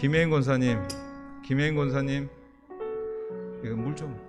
김혜인 권사님, 김혜인 권사님, 이거 물 좀.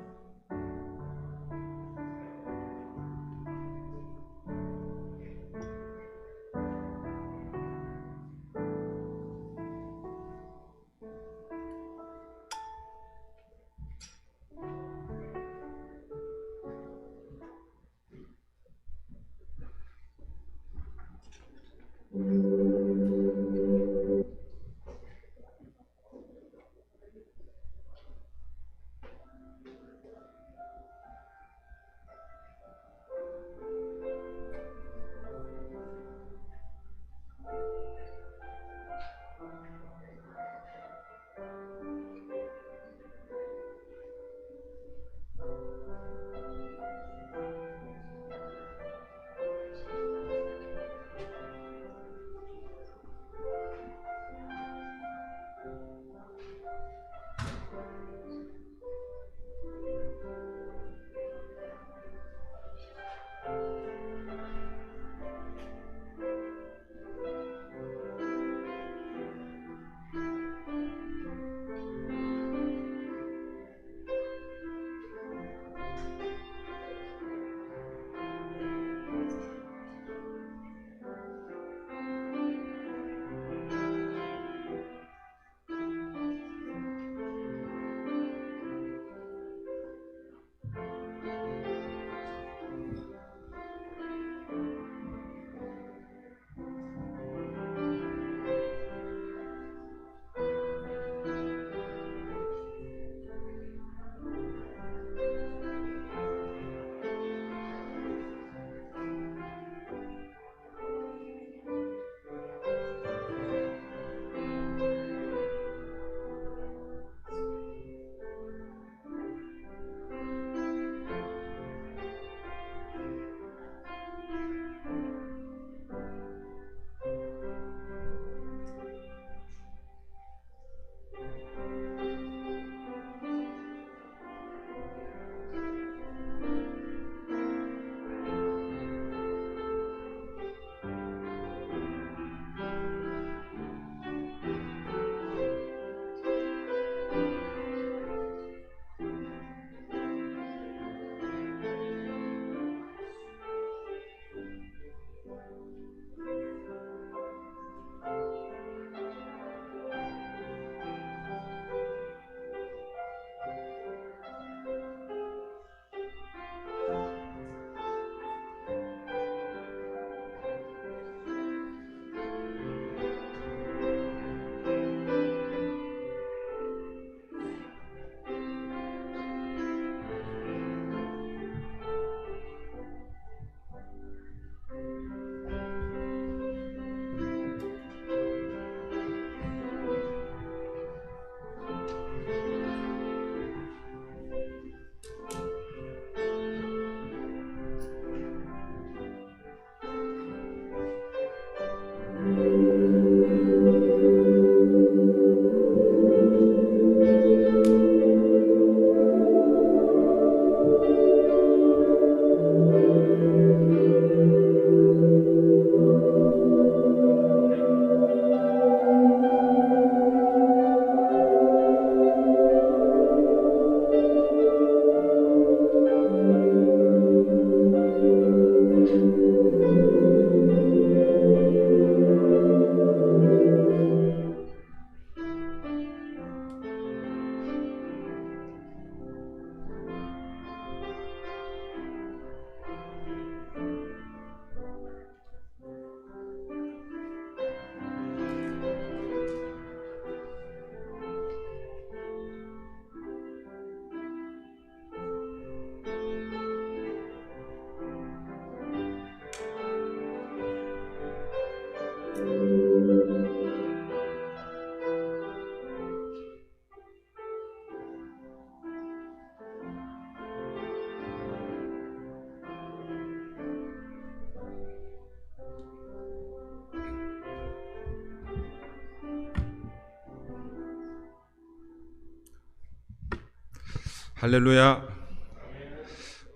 할렐루야.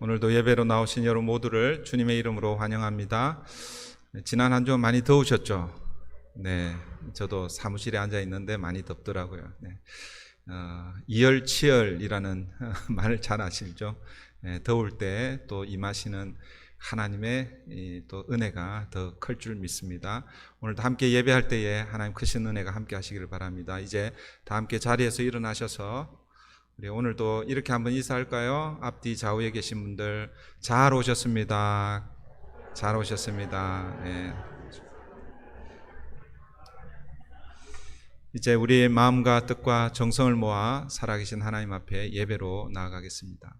오늘도 예배로 나오신 여러분 모두를 주님의 이름으로 환영합니다. 지난 한 주 많이 더우셨죠? 네, 저도 사무실에 앉아 있는데 많이 덥더라고요. 네. 이열치열이라는 말을 잘 아시죠? 네, 더울 때 또 임하시는 하나님의 또 은혜가 더 클 줄 믿습니다. 오늘도 함께 예배할 때에 하나님 크신 은혜가 함께 하시기를 바랍니다. 이제 다 함께 자리에서 일어나셔서 우리 오늘도 이렇게 한번 인사할까요? 앞뒤 좌우에 계신 분들 잘 오셨습니다. 잘 오셨습니다. 네. 이제 우리의 마음과 뜻과 정성을 모아 살아계신 하나님 앞에 예배로 나아가겠습니다.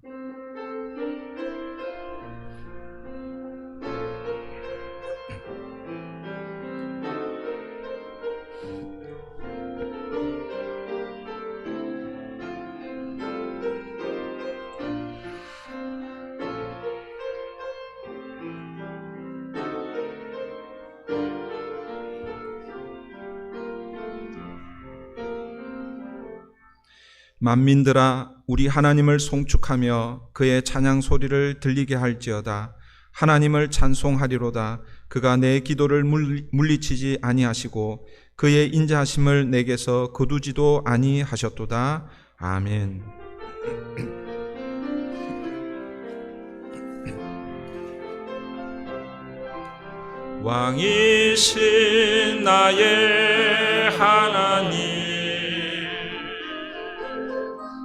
만민들아 우리 하나님을 송축하며 그의 찬양 소리를 들리게 할지어다. 하나님을 찬송하리로다. 그가 내 기도를 물리치지 아니하시고 그의 인자하심을 내게서 거두지도 아니하셨도다. 아멘. 왕이신 나의 하나님,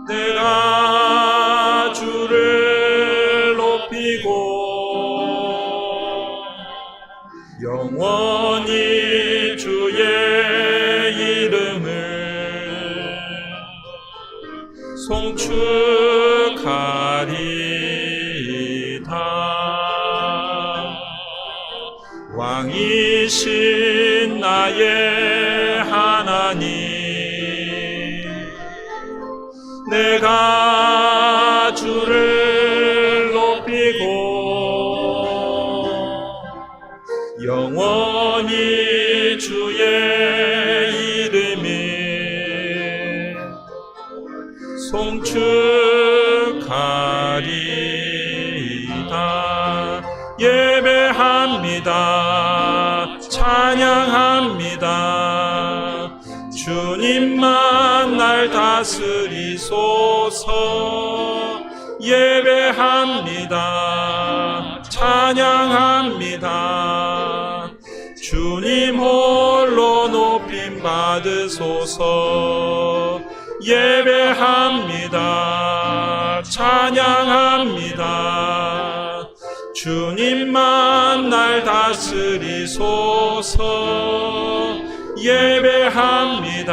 내가 주를 높이고 영원히 주의 이름을 송축하리다. 왕이신 나의 하나님, 내가 주를 높이고 영원히 주의 이름이 송축하리다. 예배합니다. 찬양합니다. 주님만 날 다스리소서. 예배합니다. 찬양합니다. 주님 홀로 높임 받으소서. 예배합니다. 찬양합니다. 주님만 날 다스리소서. 예배합니다.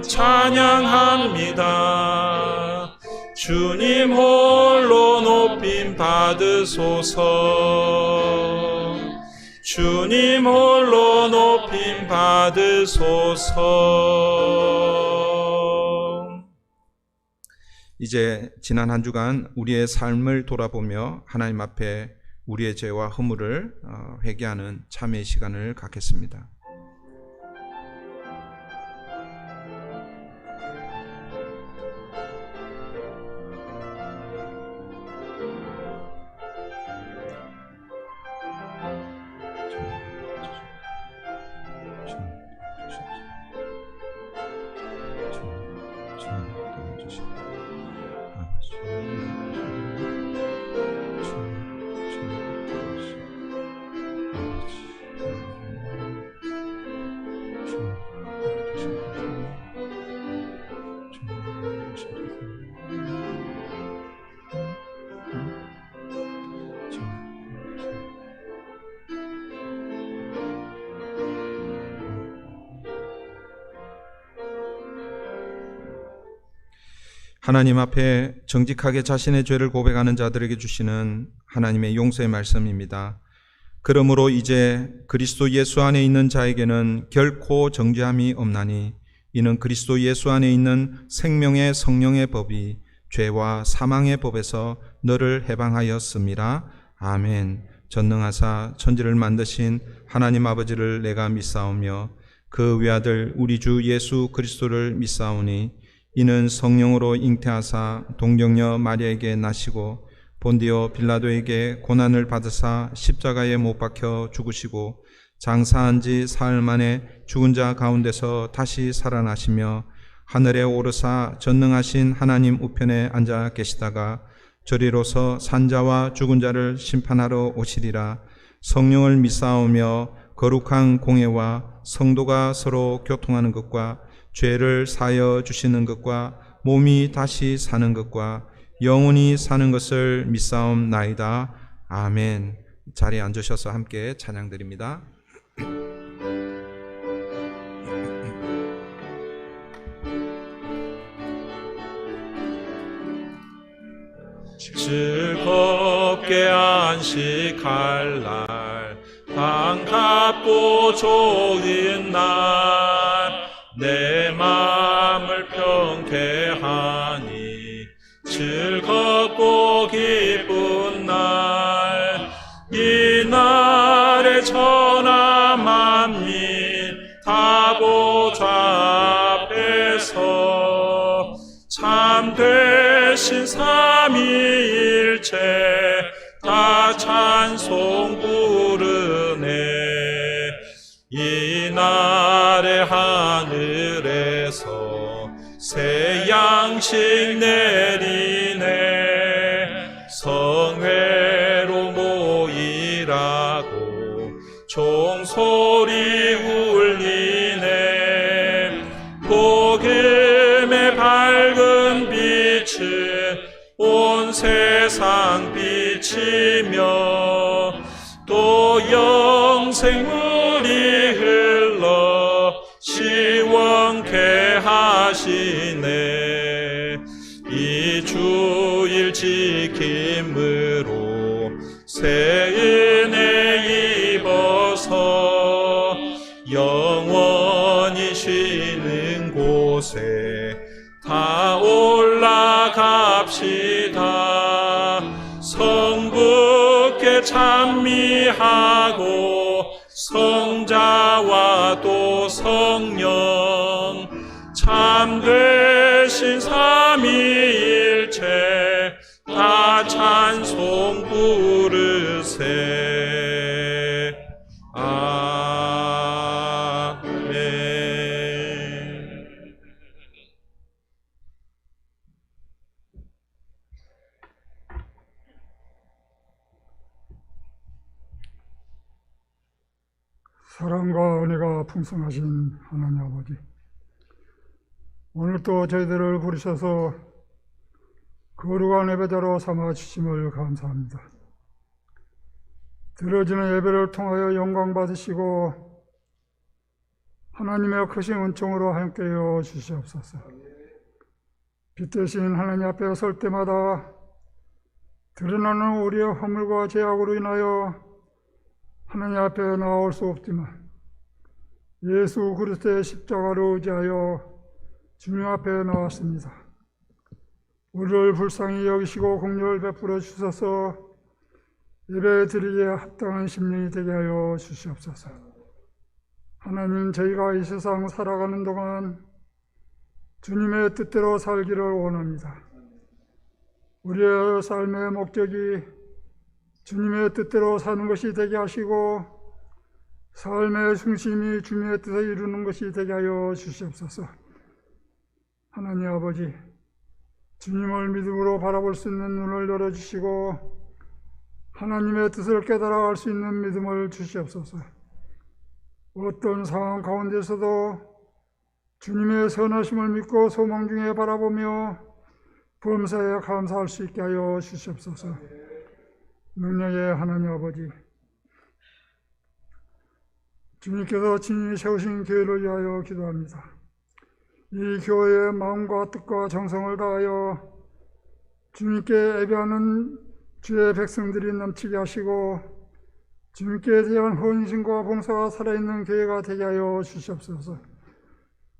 찬양합니다. 주님 홀로 높임 받으소서. 주님 홀로 높임 받으소서. 이제 지난 한 주간 우리의 삶을 돌아보며 하나님 앞에 우리의 죄와 허물을 회개하는 참회의 시간을 갖겠습니다. 하나님 앞에 정직하게 자신의 죄를 고백하는 자들에게 주시는 하나님의 용서의 말씀입니다. 그러므로 이제 그리스도 예수 안에 있는 자에게는 결코 정죄함이 없나니 이는 그리스도 예수 안에 있는 생명의 성령의 법이 죄와 사망의 법에서 너를 해방하였음이라. 아멘. 전능하사 천지를 만드신 하나님 아버지를 내가 믿사오며 그 외아들 우리 주 예수 그리스도를 믿사오니 이는 성령으로 잉태하사 동정녀 마리아에게 나시고 본디오 빌라도에게 고난을 받으사 십자가에 못 박혀 죽으시고 장사한 지 사흘 만에 죽은 자 가운데서 다시 살아나시며 하늘에 오르사 전능하신 하나님 우편에 앉아 계시다가 저리로서 산자와 죽은 자를 심판하러 오시리라. 성령을 믿사오며 거룩한 공회와 성도가 서로 교통하는 것과 죄를 사하여 주시는 것과 몸이 다시 사는 것과 영원히 사는 것을 믿사옵나이다. 아멘. 자리에 앉으셔서 함께 찬양드립니다. 즐겁게 안식할 날, 반갑고 좋은 날, 내 마음을 평쾌하니 즐겁고 기쁜 날, 이 날에 천하 만민 다 보좌 앞에서 참되신 삼위일체 다 찬송 부르네. 이 날에 하늘에서 새 양식 내리네. 성회로 모이라고 종소리 울리네. 복음의 밝은 빛은 온 세상 비치며 또 영생물이 흘러 시원케 하시네. 이 주일 지킴으로 새 은혜 입어서 영원히 쉬는 곳에 다 올라갑시다. 성부께 찬미하고 성자와 또 성령 참되신 삼위일체 다 찬송 부르세. 아멘. 사랑과 은혜가 풍성하신 하나님 아버지, 오늘 또 저희들을 부르셔서 거룩한 예배자로 삼아주심을 감사합니다. 드려지는 예배를 통하여 영광 받으시고 하나님의 크신 은총으로 함께하여 주시옵소서. 빛 대신 하나님 앞에 설 때마다 드러나는 우리의 허물과 죄악으로 인하여 하나님 앞에 나올 수 없지만 예수 그리스도의 십자가를 의지하여 주님 앞에 나왔습니다. 우리를 불쌍히 여기시고 긍휼을 베풀어 주셔서 예배 드리기에 합당한 심령이 되게 하여 주시옵소서. 하나님, 저희가 이 세상 살아가는 동안 주님의 뜻대로 살기를 원합니다. 우리의 삶의 목적이 주님의 뜻대로 사는 것이 되게 하시고 삶의 중심이 주님의 뜻을 이루는 것이 되게 하여 주시옵소서. 하나님 아버지, 주님을 믿음으로 바라볼 수 있는 눈을 열어주시고 하나님의 뜻을 깨달아 알 수 있는 믿음을 주시옵소서. 어떤 상황 가운데서도 주님의 선하심을 믿고 소망 중에 바라보며 범사에 감사할 수 있게 하여 주시옵소서. 능력의 하나님 아버지, 주님께서 친히 세우신 교회를 위하여 기도합니다. 이 교회의 마음과 뜻과 정성을 다하여 주님께 예배하는 주의 백성들이 넘치게 하시고 주님께 대한 헌신과 봉사가 살아있는 교회가 되게 하여 주시옵소서.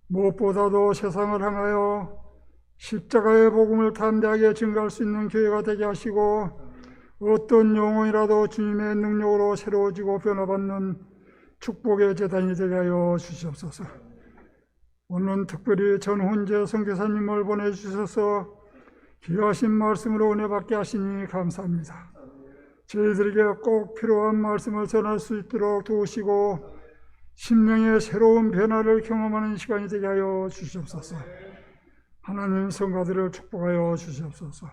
무엇보다도 세상을 향하여 십자가의 복음을 담대하게 증거할 수 있는 교회가 되게 하시고 어떤 영혼이라도 주님의 능력으로 새로워지고 변화받는 축복의 제단이 되게 하여 주시옵소서. 오늘은 특별히 전훈재 선교사님을 보내주셔서 귀하신 말씀으로 은혜 받게 하시니 감사합니다. 저희들에게 꼭 필요한 말씀을 전할 수 있도록 도우시고 심령의 새로운 변화를 경험하는 시간이 되게 하여 주시옵소서. 하나님 성가들을 축복하여 주시옵소서.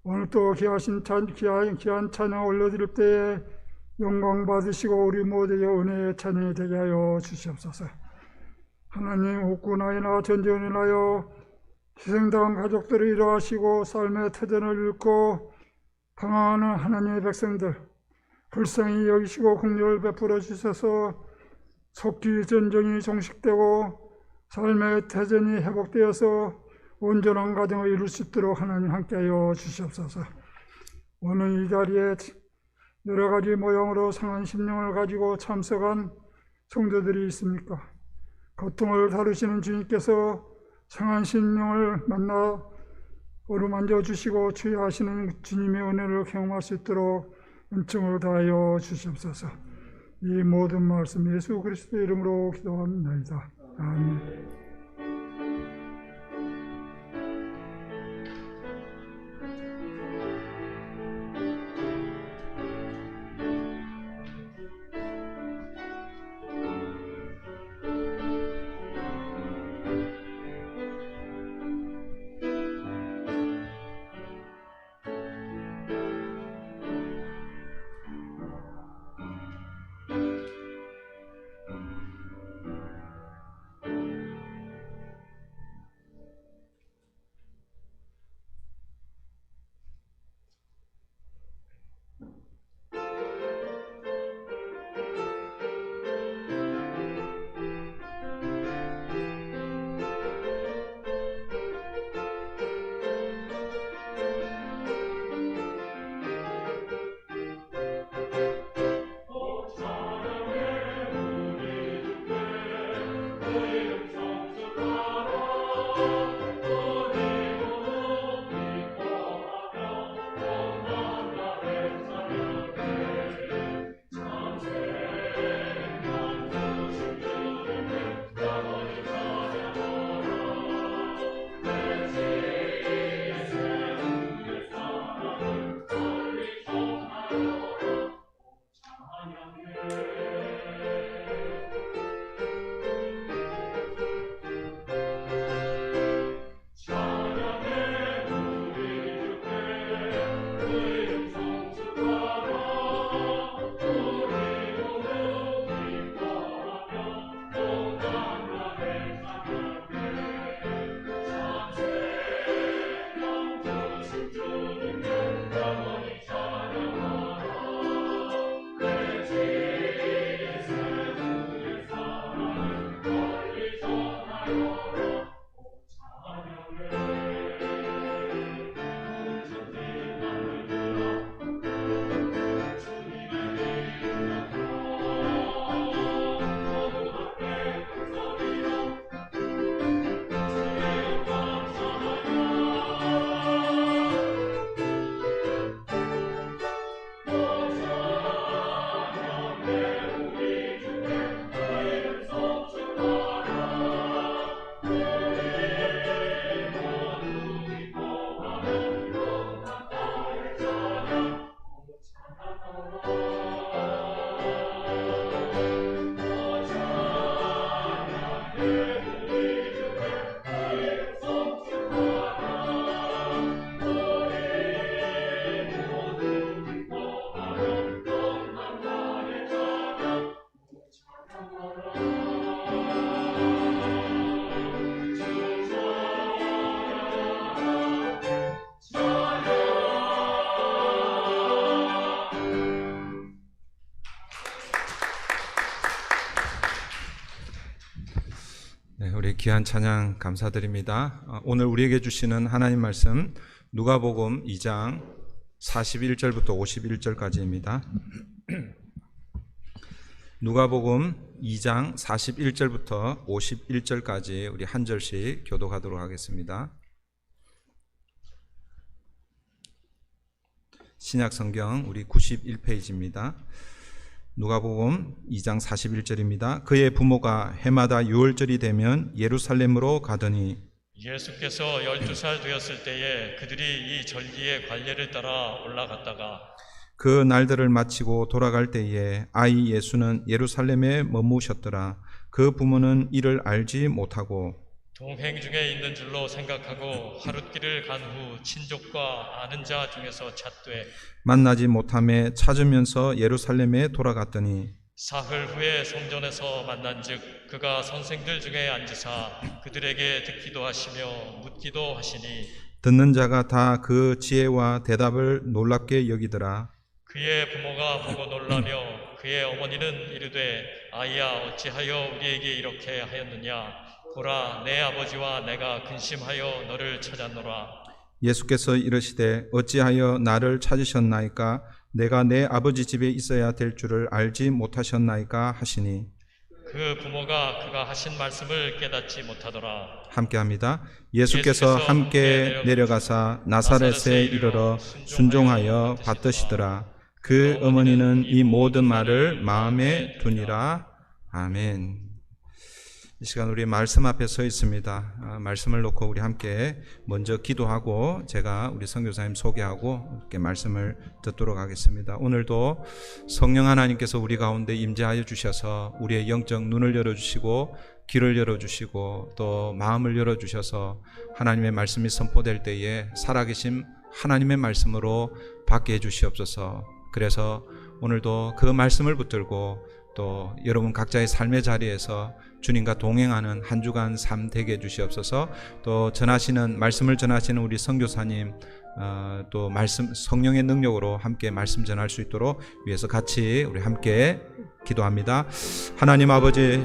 오늘 또 귀한 찬양 올려드릴 때에 영광 받으시고 우리 모두에게 은혜의 찬양이 되게 하여 주시옵소서. 하나님 uk군아이나 전쟁을 인하여 희생당한 가족들을 위로하시고 삶의 터전을 잃고 방황하는 하나님의 백성들 불쌍히 여기시고 긍휼을 베풀어 주셔서 속기 전쟁이 종식되고 삶의 태전이 회복되어서 온전한 가정을 이룰 수 있도록 하나님 함께하여 주시옵소서. 오늘 이 자리에 여러 가지 모양으로 상한 심령을 가지고 참석한 성도들이 있습니까? 고통을 다루시는 주님께서 상한 심령을 만나 어루만져 주시고 치유하시는 주님의 은혜를 경험할 수 있도록 은총을 다하여 주시옵소서. 이 모든 말씀 예수 그리스도 이름으로 기도합니다. 아멘. 우리 귀한 찬양 감사드립니다. 오늘 우리에게 주시는 하나님 말씀 누가복음 2장 41절부터 51절까지입니다. 누가복음 2장 41절부터 51절까지 우리 한 절씩 교독하도록 하겠습니다. 신약성경 우리 91페이지입니다. 누가복음 2장 41절입니다. 그의 부모가 해마다 유월절이 되면 예루살렘으로 가더니 예수께서 12살 되었을 때에 그들이 이 절기의 관례를 따라 올라갔다가 그 날들을 마치고 돌아갈 때에 아이 예수는 예루살렘에 머무셨더라. 그 부모는 이를 알지 못하고 동행 중에 있는 줄로 생각하고 하룻길을 간 후 친족과 아는 자 중에서 찾되 만나지 못함에 찾으면서 예루살렘에 돌아갔더니 사흘 후에 성전에서 만난즉 그가 선생들 중에 앉으사 그들에게 듣기도 하시며 묻기도 하시니 듣는 자가 다 그 지혜와 대답을 놀랍게 여기더라. 그의 부모가 보고 놀라며 그의 어머니는 이르되 아이야 어찌하여 우리에게 이렇게 하였느냐 보라 내 아버지와 내가 근심하여 너를 찾았노라. 예수께서 이르시되 어찌하여 나를 찾으셨나이까? 내가 내 아버지 집에 있어야 될 줄을 알지 못하셨나이까? 하시니 그 부모가 그가 하신 말씀을 깨닫지 못하더라. 함께합니다. 예수께서 함께 내려가사 나사렛에 이르러 순종하여 받드시더라. 그 어머니는 이 모든 말을 마음에 두니라. 아멘. 이 시간 우리 말씀 앞에 서 있습니다. 말씀을 놓고 우리 함께 먼저 기도하고 제가 우리 선교사님 소개하고 이렇게 말씀을 듣도록 하겠습니다. 오늘도 성령 하나님께서 우리 가운데 임재하여 주셔서 우리의 영적 눈을 열어주시고 귀를 열어주시고 또 마음을 열어주셔서 하나님의 말씀이 선포될 때에 살아계신 하나님의 말씀으로 받게 해주시옵소서. 그래서 오늘도 그 말씀을 붙들고 또 여러분 각자의 삶의 자리에서 주님과 동행하는 한 주간 삶 되게 해주시옵소서. 또 전하시는 말씀을 전하시는 우리 선교사님 또 말씀 성령의 능력으로 함께 말씀 전할 수 있도록 위해서 같이 우리 함께 기도합니다. 하나님 아버지,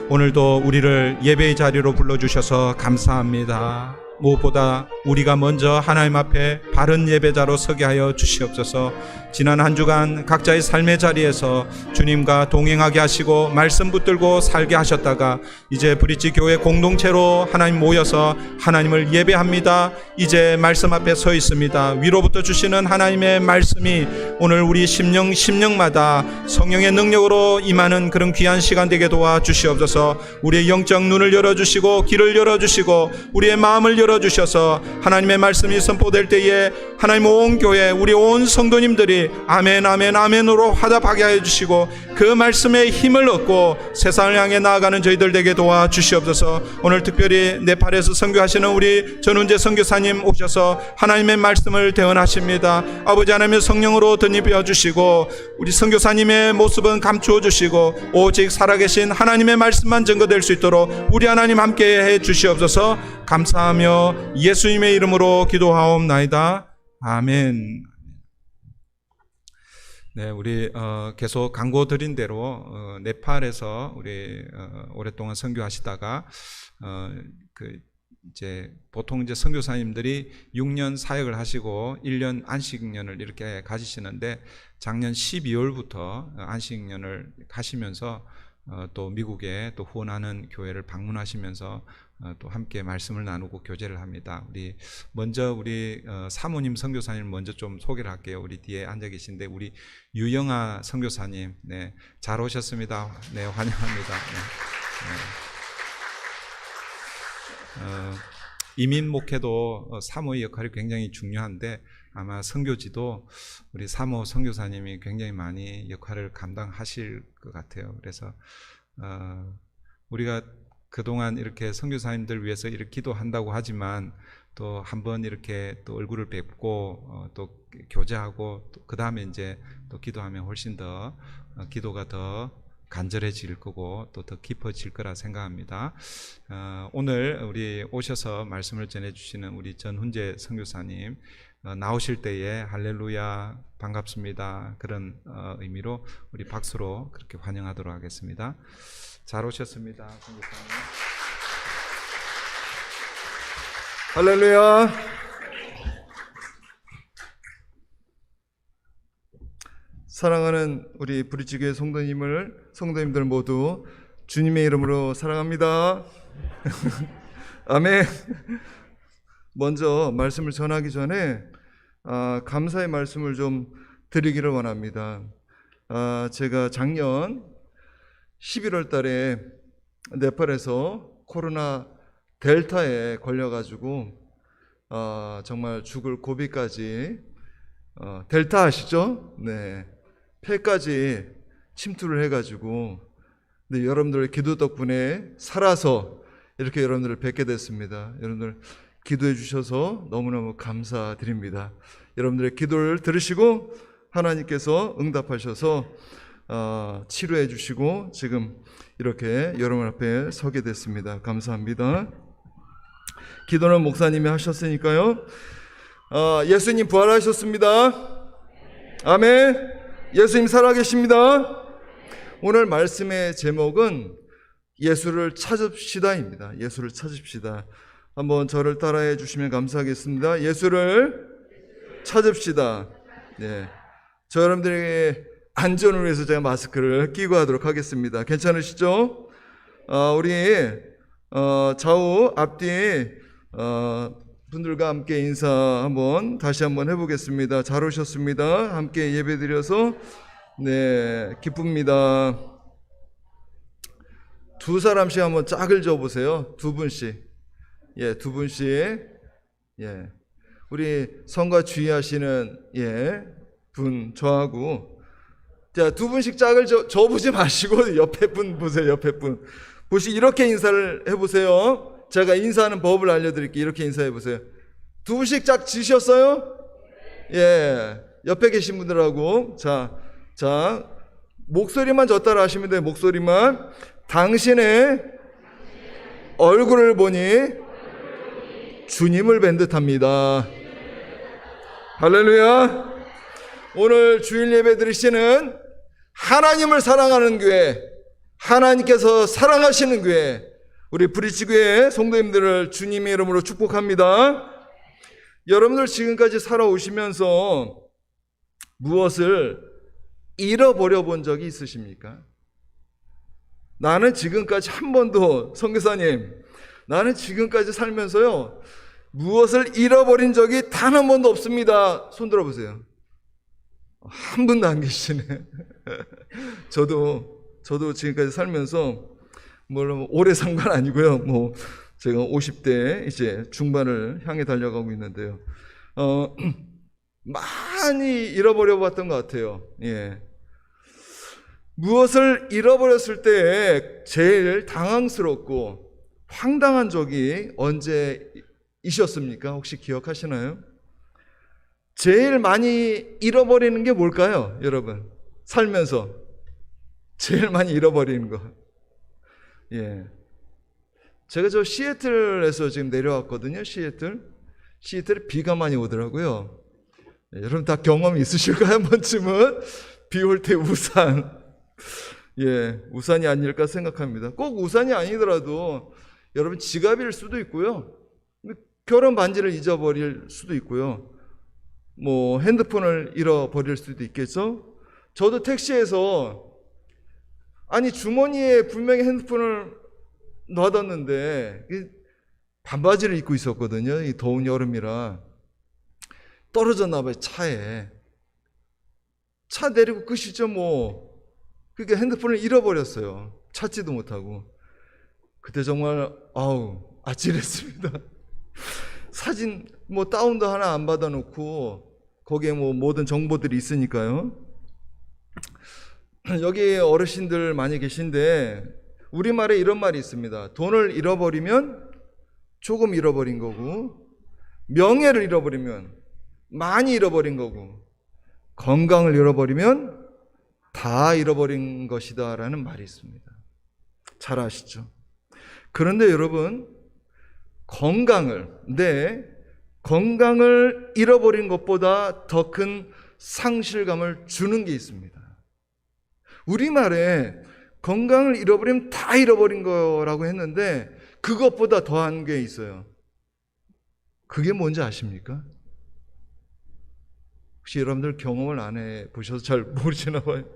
오늘도 우리를 예배의 자리로 불러주셔서 감사합니다. 무엇보다 우리가 먼저 하나님 앞에 바른 예배자로 서게 하여 주시옵소서. 지난 한 주간 각자의 삶의 자리에서 주님과 동행하게 하시고 말씀 붙들고 살게 하셨다가 이제 브릿지 교회 공동체로 하나님 모여서 하나님을 예배합니다. 이제 말씀 앞에 서 있습니다. 위로부터 주시는 하나님의 말씀이 오늘 우리 심령마다 성령의 능력으로 임하는 그런 귀한 시간 되게 도와주시옵소서. 우리의 영적 눈을 열어주시고 귀를 열어주시고 우리의 마음을 열어주셔서 하나님의 말씀이 선포될 때에 하나님 온 교회 우리 온 성도님들이 아멘 아멘 아멘으로 화답하게 하여 주시고 그 말씀에 힘을 얻고 세상을 향해 나아가는 저희들 되게 도와주시옵소서. 오늘 특별히 네팔에서 선교하시는 우리 전훈재 선교사님 오셔서 하나님의 말씀을 대언하십니다. 아버지 하나님의 성령으로 덧입혀 주시고 우리 선교사님의 모습은 감추어 주시고 오직 살아계신 하나님의 말씀만 증거될 수 있도록 우리 하나님 함께 해 주시옵소서. 감사하며 예수님의 이름으로 기도하옵나이다. 아멘. 네, 우리 계속 광고 드린 대로 네팔에서 우리 오랫동안 선교하시다가 이제 보통 이제 선교사님들이 6년 사역을 하시고 1년 안식년을 이렇게 가지시는데 작년 12월부터 안식년을 가시면서 또 미국에 또 후원하는 교회를 방문하시면서 또 함께 말씀을 나누고 교제를 합니다. 우리 먼저 우리 사모님 선교사님 먼저 좀 소개를 할게요. 우리 뒤에 앉아 계신데 우리 유영아 선교사님, 네, 잘 오셨습니다. 네, 환영합니다. 네. 이민 목회도 사모의 역할이 굉장히 중요한데 아마 선교지도 우리 사모 선교사님이 굉장히 많이 역할을 감당하실 것 같아요. 그래서 우리가 그동안 이렇게 선교사님들 위해서 이렇게 기도한다고 하지만 또 한번 이렇게 또 얼굴을 뵙고 또 교제하고 그 다음에 이제 또 기도하면 훨씬 더 기도가 더 간절해질 거고 또 더 깊어질 거라 생각합니다. 오늘 우리 오셔서 말씀을 전해주시는 우리 전훈재 선교사님 나오실 때에 할렐루야 반갑습니다 그런 의미로 우리 박수로 그렇게 환영하도록 하겠습니다. 잘 오셨습니다, 선교사님. 할렐루야. 사랑하는 우리 브릿지교회 성도님들 모두 주님의 이름으로 사랑합니다. 아멘. 먼저 말씀을 전하기 전에 감사의 말씀을 좀 드리기를 원합니다. 제가 작년 11월 달에 네팔에서 코로나 델타에 걸려가지고 정말 죽을 고비까지 델타 아시죠? 네. 폐까지 침투를 해가지고, 네, 여러분들의 기도 덕분에 살아서 이렇게 여러분들을 뵙게 됐습니다. 여러분들 기도해 주셔서 너무너무 감사드립니다. 여러분들의 기도를 들으시고 하나님께서 응답하셔서 치료해 주시고 지금 이렇게 여러분 앞에 서게 됐습니다. 감사합니다. 기도는 목사님이 하셨으니까요. 예수님 부활하셨습니다. 아멘. 예수님 살아계십니다. 오늘 말씀의 제목은 예수를 찾읍시다입니다. 예수를 찾읍시다. 한번 저를 따라해 주시면 감사하겠습니다. 예수를 찾읍시다. 네. 저 여러분들의 안전을 위해서 제가 마스크를 끼고 하도록 하겠습니다. 괜찮으시죠? 우리 좌우 앞뒤 분들과 함께 인사 다시 한번 해보겠습니다. 잘 오셨습니다. 함께 예배드려서 네 기쁩니다. 두 사람씩 한번 짝을 져보세요. 두 분씩. 예, 두 분씩. 예, 우리 성가 주의하시는 분 저하고 자, 두 분씩 짝을 져보지 마시고 옆에 분 보세요. 옆에 분 보시 이렇게 인사를 해보세요. 제가 인사하는 법을 알려드릴게요. 이렇게 인사해보세요. 두 분씩 짝 지셨어요? 예, 옆에 계신 분들하고 자 목소리만 저 따라 하시면 돼요. 목소리만. 당신의 얼굴을 보니 주님을 뵌 듯합니다. 할렐루야. 오늘 주일 예배 드리시는 하나님을 사랑하는 교회, 하나님께서 사랑하시는 교회, 우리 브릿지교회 성도님들을 주님의 이름으로 축복합니다. 여러분들 지금까지 살아오시면서 무엇을 잃어버려 본 적이 있으십니까? 나는 지금까지 한 번도, 선교사님, 나는 지금까지 살면서요 무엇을 잃어버린 적이 단 한 번도 없습니다. 손 들어보세요. 한 분도 안 계시네. 저도 지금까지 살면서 물론 오래 산 건 아니고요. 제가 50대 이제 중반을 향해 달려가고 있는데요. 많이 잃어버려 봤던 것 같아요. 예. 무엇을 잃어버렸을 때 제일 당황스럽고 황당한 적이 언제이셨습니까? 혹시 기억하시나요? 제일 많이 잃어버리는 게 뭘까요, 여러분? 살면서 제일 많이 잃어버리는 거. 예. 제가 저 시애틀에서 지금 내려왔거든요. 시애틀에 비가 많이 오더라고요. 예, 여러분 다 경험이 있으실까요? 한 번쯤은 비 올 때 우산. 예, 우산이 아닐까 생각합니다. 꼭 우산이 아니더라도 여러분 지갑일 수도 있고요. 결혼 반지를 잊어버릴 수도 있고요. 핸드폰을 잃어버릴 수도 있겠죠. 저도 택시에서 주머니에 분명히 핸드폰을 놔뒀는데 반바지를 입고 있었거든요. 이 더운 여름이라 떨어졌나 봐요. 차에. 차 내리고 끝이죠. 그러니까 핸드폰을 잃어버렸어요. 찾지도 못하고. 그때 정말 아찔했습니다. 사진 다운도 하나 안 받아놓고 거기에 모든 정보들이 있으니까요. 여기 어르신들 많이 계신데 우리말에 이런 말이 있습니다. 돈을 잃어버리면 조금 잃어버린 거고, 명예를 잃어버리면 많이 잃어버린 거고, 건강을 잃어버리면 다 잃어버린 것이다 라는 말이 있습니다. 잘 아시죠? 그런데 여러분, 건강을 잃어버린 것보다 더 큰 상실감을 주는 게 있습니다. 우리말에 건강을 잃어버리면 다 잃어버린 거라고 했는데 그것보다 더한 게 있어요. 그게 뭔지 아십니까? 혹시 여러분들 경험을 안 해보셔서 잘 모르시나 봐요.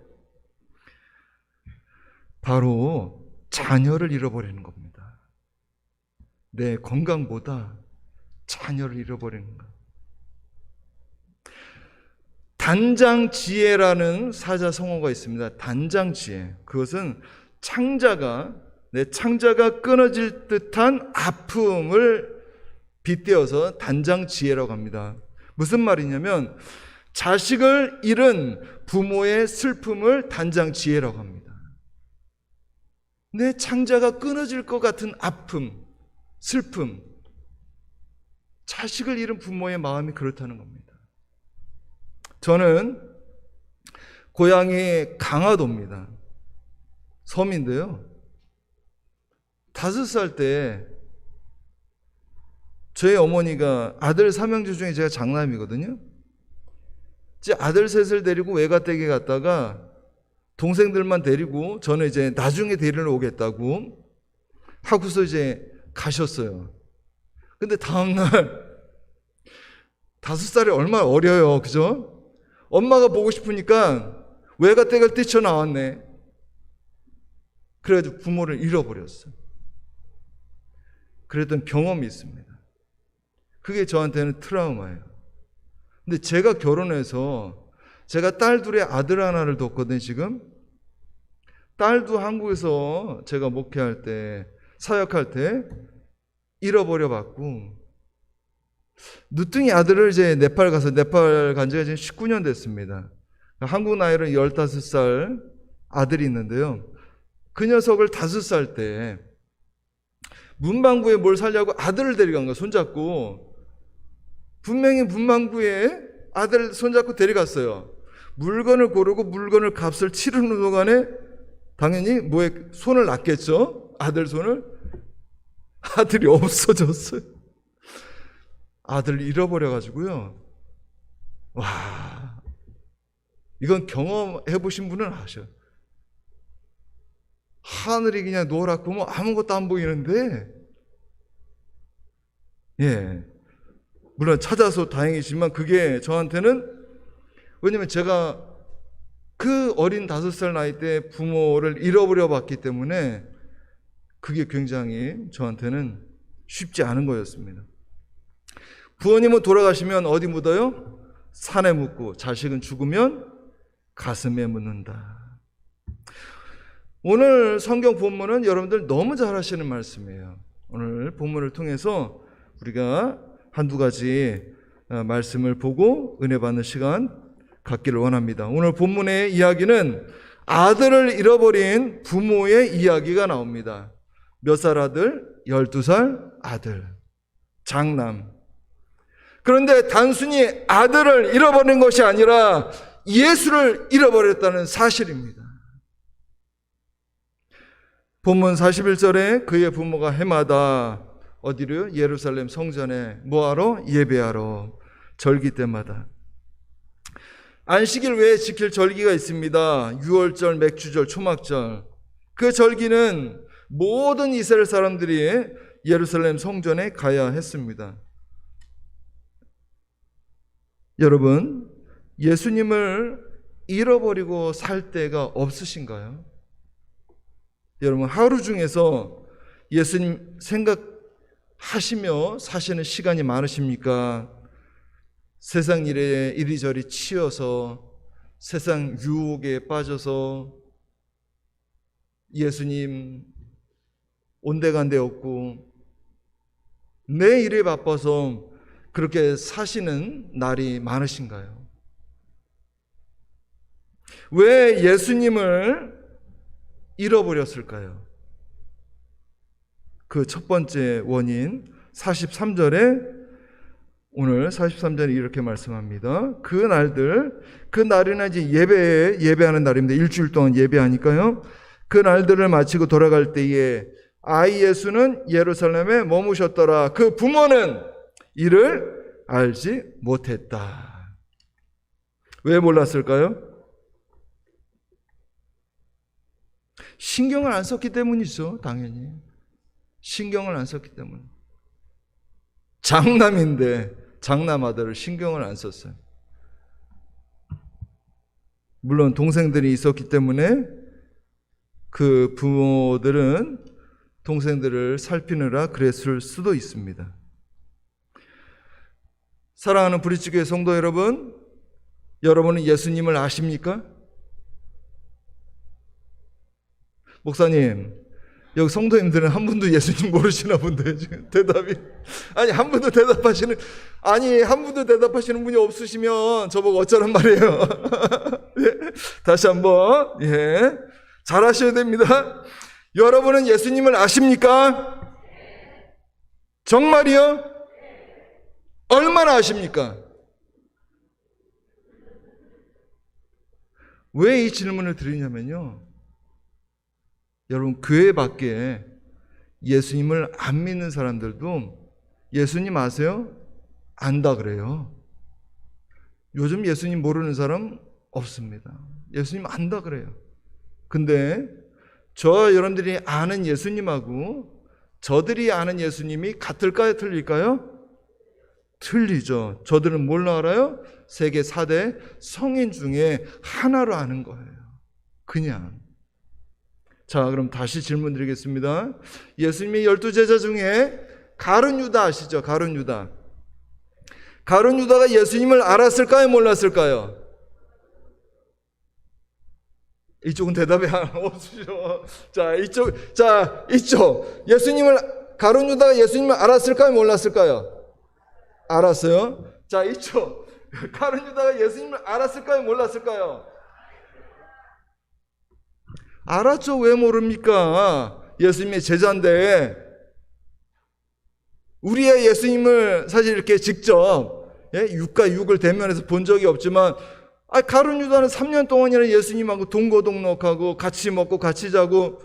바로 자녀를 잃어버리는 겁니다. 내 건강보다 자녀를 잃어버리는 것. 단장지혜라는 사자성어가 있습니다. 단장지혜. 그것은 내 창자가 끊어질 듯한 아픔을 빗대어서 단장지혜라고 합니다. 무슨 말이냐면 자식을 잃은 부모의 슬픔을 단장지혜라고 합니다. 내 창자가 끊어질 것 같은 아픔, 슬픔, 자식을 잃은 부모의 마음이 그렇다는 겁니다. 저는 고향이 강화도입니다. 섬인데요. 5살 때 저희 어머니가 아들 3형제 중에 제가 장남이거든요. 이제 아들 셋을 데리고 외가댁에 갔다가 동생들만 데리고 저는 이제 나중에 데리러 오겠다고 하고서 이제 가셨어요. 근데 다음날 5살이 얼마나 어려요. 그죠? 엄마가 보고 싶으니까 외가댁을 뛰쳐나왔네. 그래가지고 부모를 잃어버렸어요. 그랬던 경험이 있습니다. 그게 저한테는 트라우마예요. 근데 제가 결혼해서 제가 딸 둘에 아들 하나를 뒀거든요. 지금 딸도 한국에서 제가 목회할 때, 사역할 때 잃어버려 봤고, 늦둥이 아들을 이제 네팔 간 지가 지금 19년 됐습니다. 한국 나이로 15살 아들이 있는데요. 그 녀석을 5살 때 문방구에 뭘 사려고 아들을 데려간 거예요. 손잡고. 분명히 문방구에 아들 손잡고 데려갔어요. 물건을 고르고 물건을 값을 치르는 동안에 당연히 뭐에 손을 놨겠죠. 아들 손을. 아들이 없어졌어요. 아들을 잃어버려가지고요. 와, 이건 경험해 보신 분은 아셔. 하늘이 그냥 노랗고 뭐 아무것도 안 보이는데, 예, 물론 찾아서 다행이지만 그게 저한테는, 왜냐면 제가 그 어린 5살 나이 때 부모를 잃어버려 봤기 때문에 그게 굉장히 저한테는 쉽지 않은 거였습니다. 부모님은 돌아가시면 어디 묻어요? 산에 묻고, 자식은 죽으면 가슴에 묻는다. 오늘 성경 본문은 여러분들 너무 잘 하시는 말씀이에요. 오늘 본문을 통해서 우리가 한두 가지 말씀을 보고 은혜 받는 시간 갖기를 원합니다. 오늘 본문의 이야기는 아들을 잃어버린 부모의 이야기가 나옵니다. 몇 살 아들? 12살 아들, 장남. 그런데 단순히 아들을 잃어버린 것이 아니라 예수를 잃어버렸다는 사실입니다. 본문 41절에 그의 부모가 해마다 어디로요? 예루살렘 성전에 뭐하러? 예배하러, 절기 때마다. 안식일 외에 지킬 절기가 있습니다. 유월절, 맥주절, 초막절. 그 절기는 모든 이스라엘 사람들이 예루살렘 성전에 가야 했습니다. 여러분, 예수님을 잃어버리고 살 때가 없으신가요? 여러분, 하루 중에서 예수님 생각하시며 사시는 시간이 많으십니까? 세상 일에 이리저리 치여서, 세상 유혹에 빠져서 예수님 온데간데 없고 내 일에 바빠서 그렇게 사시는 날이 많으신가요? 왜 예수님을 잃어버렸을까요? 그 첫 번째 원인 43절에, 오늘 43절에 이렇게 말씀합니다. 그 날이나 이제 예배하는 날입니다. 일주일 동안 예배하니까요. 그 날들을 마치고 돌아갈 때에 아이 예수는 예루살렘에 머무셨더라. 그 부모는 이를 알지 못했다. 왜 몰랐을까요? 신경을 안 썼기 때문이죠. 당연히 신경을 안 썼기 때문에. 장남인데 장남 아들을 신경을 안 썼어요. 물론 동생들이 있었기 때문에 그 부모들은 동생들을 살피느라 그랬을 수도 있습니다. 사랑하는 브릿지교회 성도 여러분, 여러분은 예수님을 아십니까? 목사님, 여기 성도님들은 한 분도 예수님 모르시나 본데 지금 대답이 아니 한 분도 대답하시는 분이 없으시면 저보고 어쩌란 말이에요. 예, 다시 한번 잘 하셔야 됩니다. 여러분은 예수님을 아십니까? 정말이요? 얼마나 아십니까? 왜 이 질문을 드리냐면요, 여러분 교회 밖에 예수님을 안 믿는 사람들도 예수님 아세요? 안다 그래요. 요즘 예수님 모르는 사람 없습니다. 예수님 안다 그래요. 근데 저와 여러분들이 아는 예수님하고 저들이 아는 예수님이 같을까요? 틀릴까요? 틀리죠. 저들은 뭘로 알아요? 세계 4대 성인 중에 하나로 아는 거예요. 그냥. 자, 그럼 다시 질문 드리겠습니다. 예수님의 12제자 중에 가룟 유다 아시죠? 가룟 유다. 가룟 유다가 예수님을 알았을까요? 몰랐을까요? 이쪽은 대답이 없으시죠. 이쪽. 가룟 유다가 예수님을 알았을까요? 몰랐을까요? 알았어요. 자, 이쪽. 가룟 유다가 예수님을 알았을까요? 몰랐을까요? 알았죠. 왜 모릅니까? 예수님의 제자인데. 우리의 예수님을 사실 이렇게 직접 6과 6을 대면해서 본 적이 없지만 가룟 유다는 3년 동안이나 예수님하고 동거동록하고 같이 먹고 같이 자고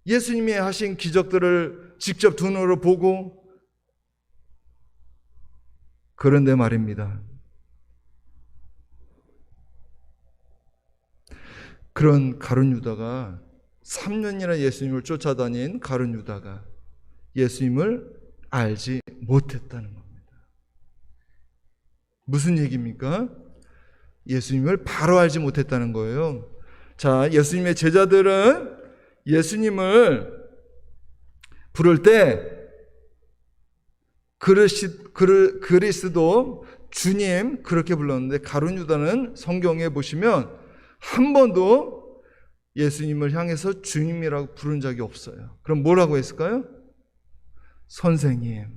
예수님이 하신 기적들을 직접 두 눈으로 보고, 그런데 말입니다, 그런 가룟 유다가 3년이나 예수님을 쫓아다닌 가룟 유다가 예수님을 알지 못했다는 겁니다. 무슨 얘기입니까? 예수님을 바로 알지 못했다는 거예요. 자, 예수님의 제자들은 예수님을 부를 때 그리스도 주님 그렇게 불렀는데, 가룟 유다는 성경에 보시면 한 번도 예수님을 향해서 주님이라고 부른 적이 없어요. 그럼 뭐라고 했을까요? 선생님.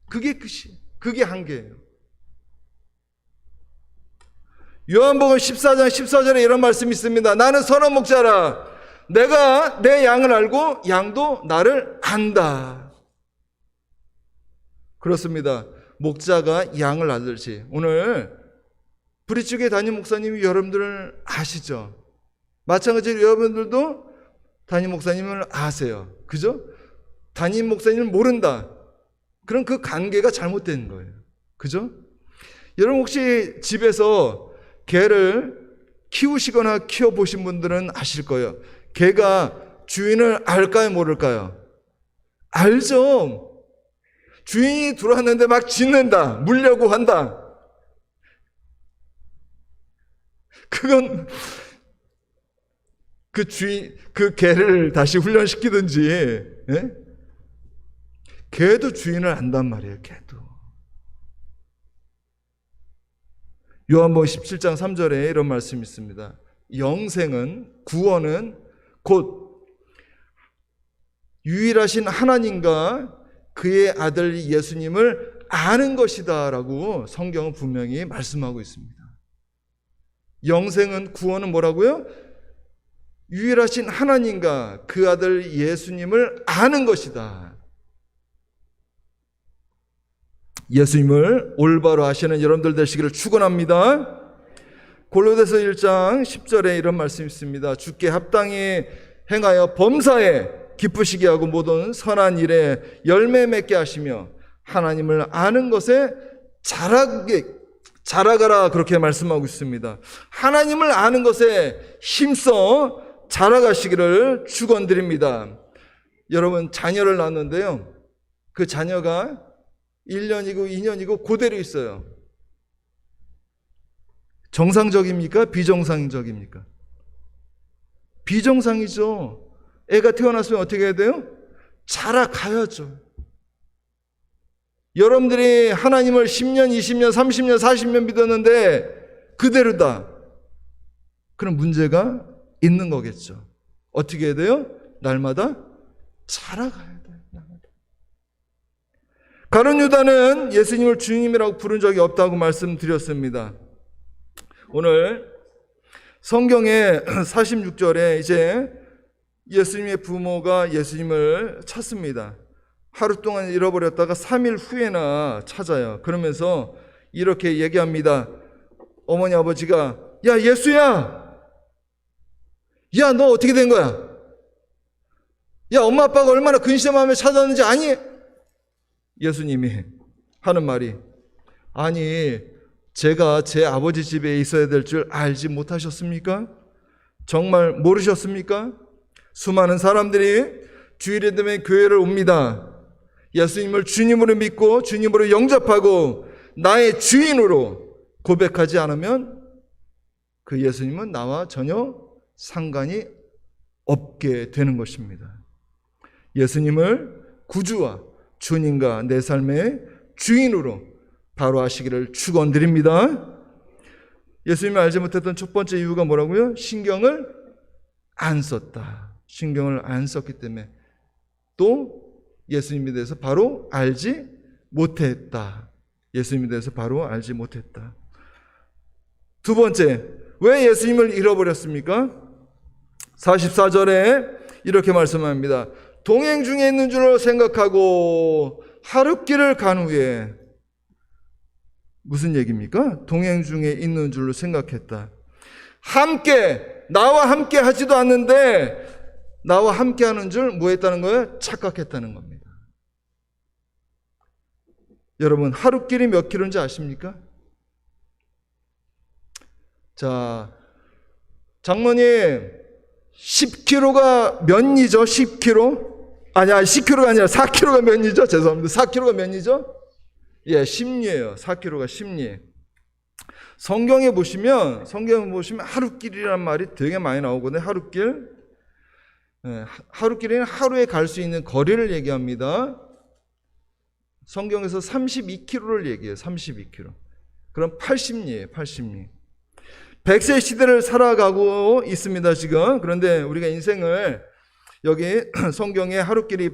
그게 끝이에요. 그게 한계예요. 요한복음 14장 14절에 이런 말씀이 있습니다. 나는 선한 목자라. 내가 내 양을 알고 양도 나를 안다. 그렇습니다. 목자가 양을 알듯이 오늘 브리츠교회 담임 목사님이 여러분들을 아시죠? 마찬가지로 여러분들도 담임 목사님을 아세요. 그죠? 담임 목사님을 모른다. 그럼 그 관계가 잘못된 거예요. 그죠? 여러분 혹시 집에서 개를 키우시거나 키워보신 분들은 아실 거예요. 개가 주인을 알까요? 모를까요? 알죠. 주인이 들어왔는데 막 짖는다. 물려고 한다. 그건 그 개를 다시 훈련시키든지, 예? 개도 주인을 안단 말이에요. 개도. 요한복음 17장 3절에 이런 말씀이 있습니다. 영생은, 구원은 곧 유일하신 하나님과 그의 아들 예수님을 아는 것이다 라고 성경은 분명히 말씀하고 있습니다. 영생은, 구원은 뭐라고요? 유일하신 하나님과 그 아들 예수님을 아는 것이다. 예수님을 올바로 아시는 여러분들 되시기를 축원합니다. 골로새서 1장 10절에 이런 말씀이 있습니다. 주께 합당히 행하여 범사에 기쁘시게 하고 모든 선한 일에 열매 맺게 하시며 하나님을 아는 것에 자라가라, 그렇게 말씀하고 있습니다. 하나님을 아는 것에 힘써 자라가시기를 축원드립니다. 여러분 자녀를 낳았는데요, 그 자녀가 1년이고 2년이고 그대로 있어요. 정상적입니까? 비정상적입니까? 비정상이죠. 애가 태어났으면 어떻게 해야 돼요? 자라가야죠. 여러분들이 하나님을 10년, 20년, 30년, 40년 믿었는데 그대로다. 그럼 문제가 있는 거겠죠. 어떻게 해야 돼요? 날마다 자라가야 돼요. 가룟 유다는 예수님을 주님이라고 부른 적이 없다고 말씀드렸습니다. 오늘 성경의 46절에 이제 예수님의 부모가 예수님을 찾습니다. 하루 동안 잃어버렸다가 3일 후에나 찾아요. 그러면서 이렇게 얘기합니다. 어머니 아버지가 야 예수야, 야 너 어떻게 된 거야? 야 엄마 아빠가 얼마나 근심하며 찾았는지 아니? 예수님이 하는 말이 아니 제가 제 아버지 집에 있어야 될 줄 알지 못하셨습니까? 정말 모르셨습니까? 수많은 사람들이 주일에 되면 교회를 옵니다. 예수님을 주님으로 믿고 주님으로 영접하고 나의 주인으로 고백하지 않으면 그 예수님은 나와 전혀 상관이 없게 되는 것입니다. 예수님을 구주와 주님과 내 삶의 주인으로 바로 하시기를 축원드립니다. 예수님을 알지 못했던 첫 번째 이유가 뭐라고요? 신경을 안 썼다. 신경을 안 썼기 때문에 또 예수님에 대해서 바로 알지 못했다. 예수님에 대해서 바로 알지 못했다. 두 번째, 왜 예수님을 잃어버렸습니까? 44절에 이렇게 말씀합니다. 동행 중에 있는 줄로 생각하고 하룻길을 간 후에, 무슨 얘기입니까? 동행 중에 있는 줄로 생각했다. 나와 함께 하지도 않는데 나와 함께 하는 줄 뭐 했다는 거예요? 착각했다는 겁니다. 여러분, 하룻길이 몇 킬로인지 아십니까? 자, 장모님 10kg가 몇 리죠? 10kg? 아니야, 10kg가 아니라 4kg가 몇 리죠? 죄송합니다. 4kg가 몇 리죠? 예, 10리예요. 4kg가 10리. 성경에 보시면 하룻길이란 말이 되게 많이 나오거든요. 하룻길. 예, 하룻길에는 하루에 갈 수 있는 거리를 얘기합니다. 성경에서 32km를 얘기해요. 32km. 그럼 80리예요. 80리. 100세 시대를 살아가고 있습니다, 지금. 그런데 우리가 인생을 여기 성경에 하룻길이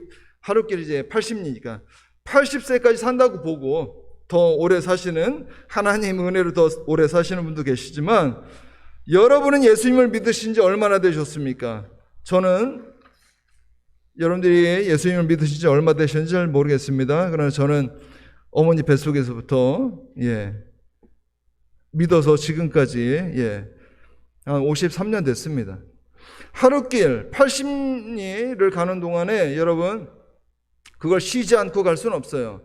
이제 80리니까 80세까지 산다고 보고 더 오래 사시는, 하나님 은혜로 더 오래 사시는 분도 계시지만, 여러분은 예수님을 믿으신 지 얼마나 되셨습니까? 저는 여러분들이 예수님을 믿으신 지 얼마 되셨는지 잘 모르겠습니다. 그러나 저는 어머니 뱃속에서부터 믿어서 지금까지 한 53년 됐습니다. 하룻길 80리를 가는 동안에 여러분 그걸 쉬지 않고 갈 수는 없어요.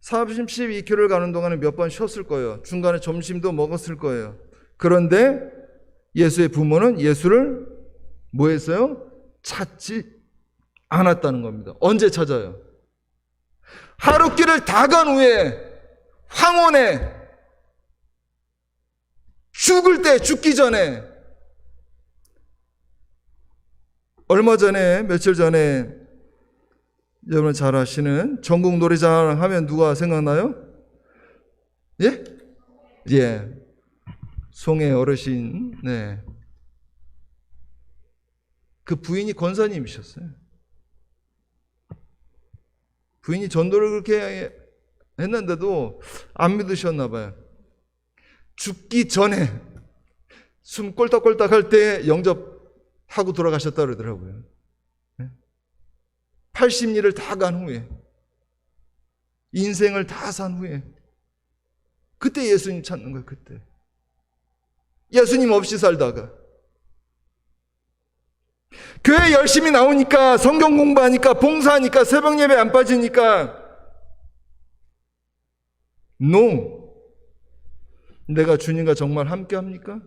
32km를 가는 동안에 몇 번 쉬었을 거예요. 중간에 점심도 먹었을 거예요. 그런데 예수의 부모는 예수를 뭐 했어요? 찾지 않았다는 겁니다. 언제 찾아요? 하룻길을 다 간 후에 황혼에 죽기 전에, 며칠 전에 여러분 잘 아시는 전국 노래자랑 하면 누가 생각나요? 예. 송혜 어르신. 네. 그 부인이 권사님이셨어요. 부인이 전도를 그렇게 했는데도 안 믿으셨나 봐요. 죽기 전에 숨 꼴딱꼴딱 할 때 영접하고 돌아가셨다 그러더라고요. 80리를 다 간 후에, 인생을 다 산 후에, 그때 예수님 찾는 거예요. 그때 예수님 없이 살다가 교회 열심히 나오니까, 성경 공부하니까, 봉사하니까, 새벽 예배 안 빠지니까 내가 주님과 정말 함께 합니까?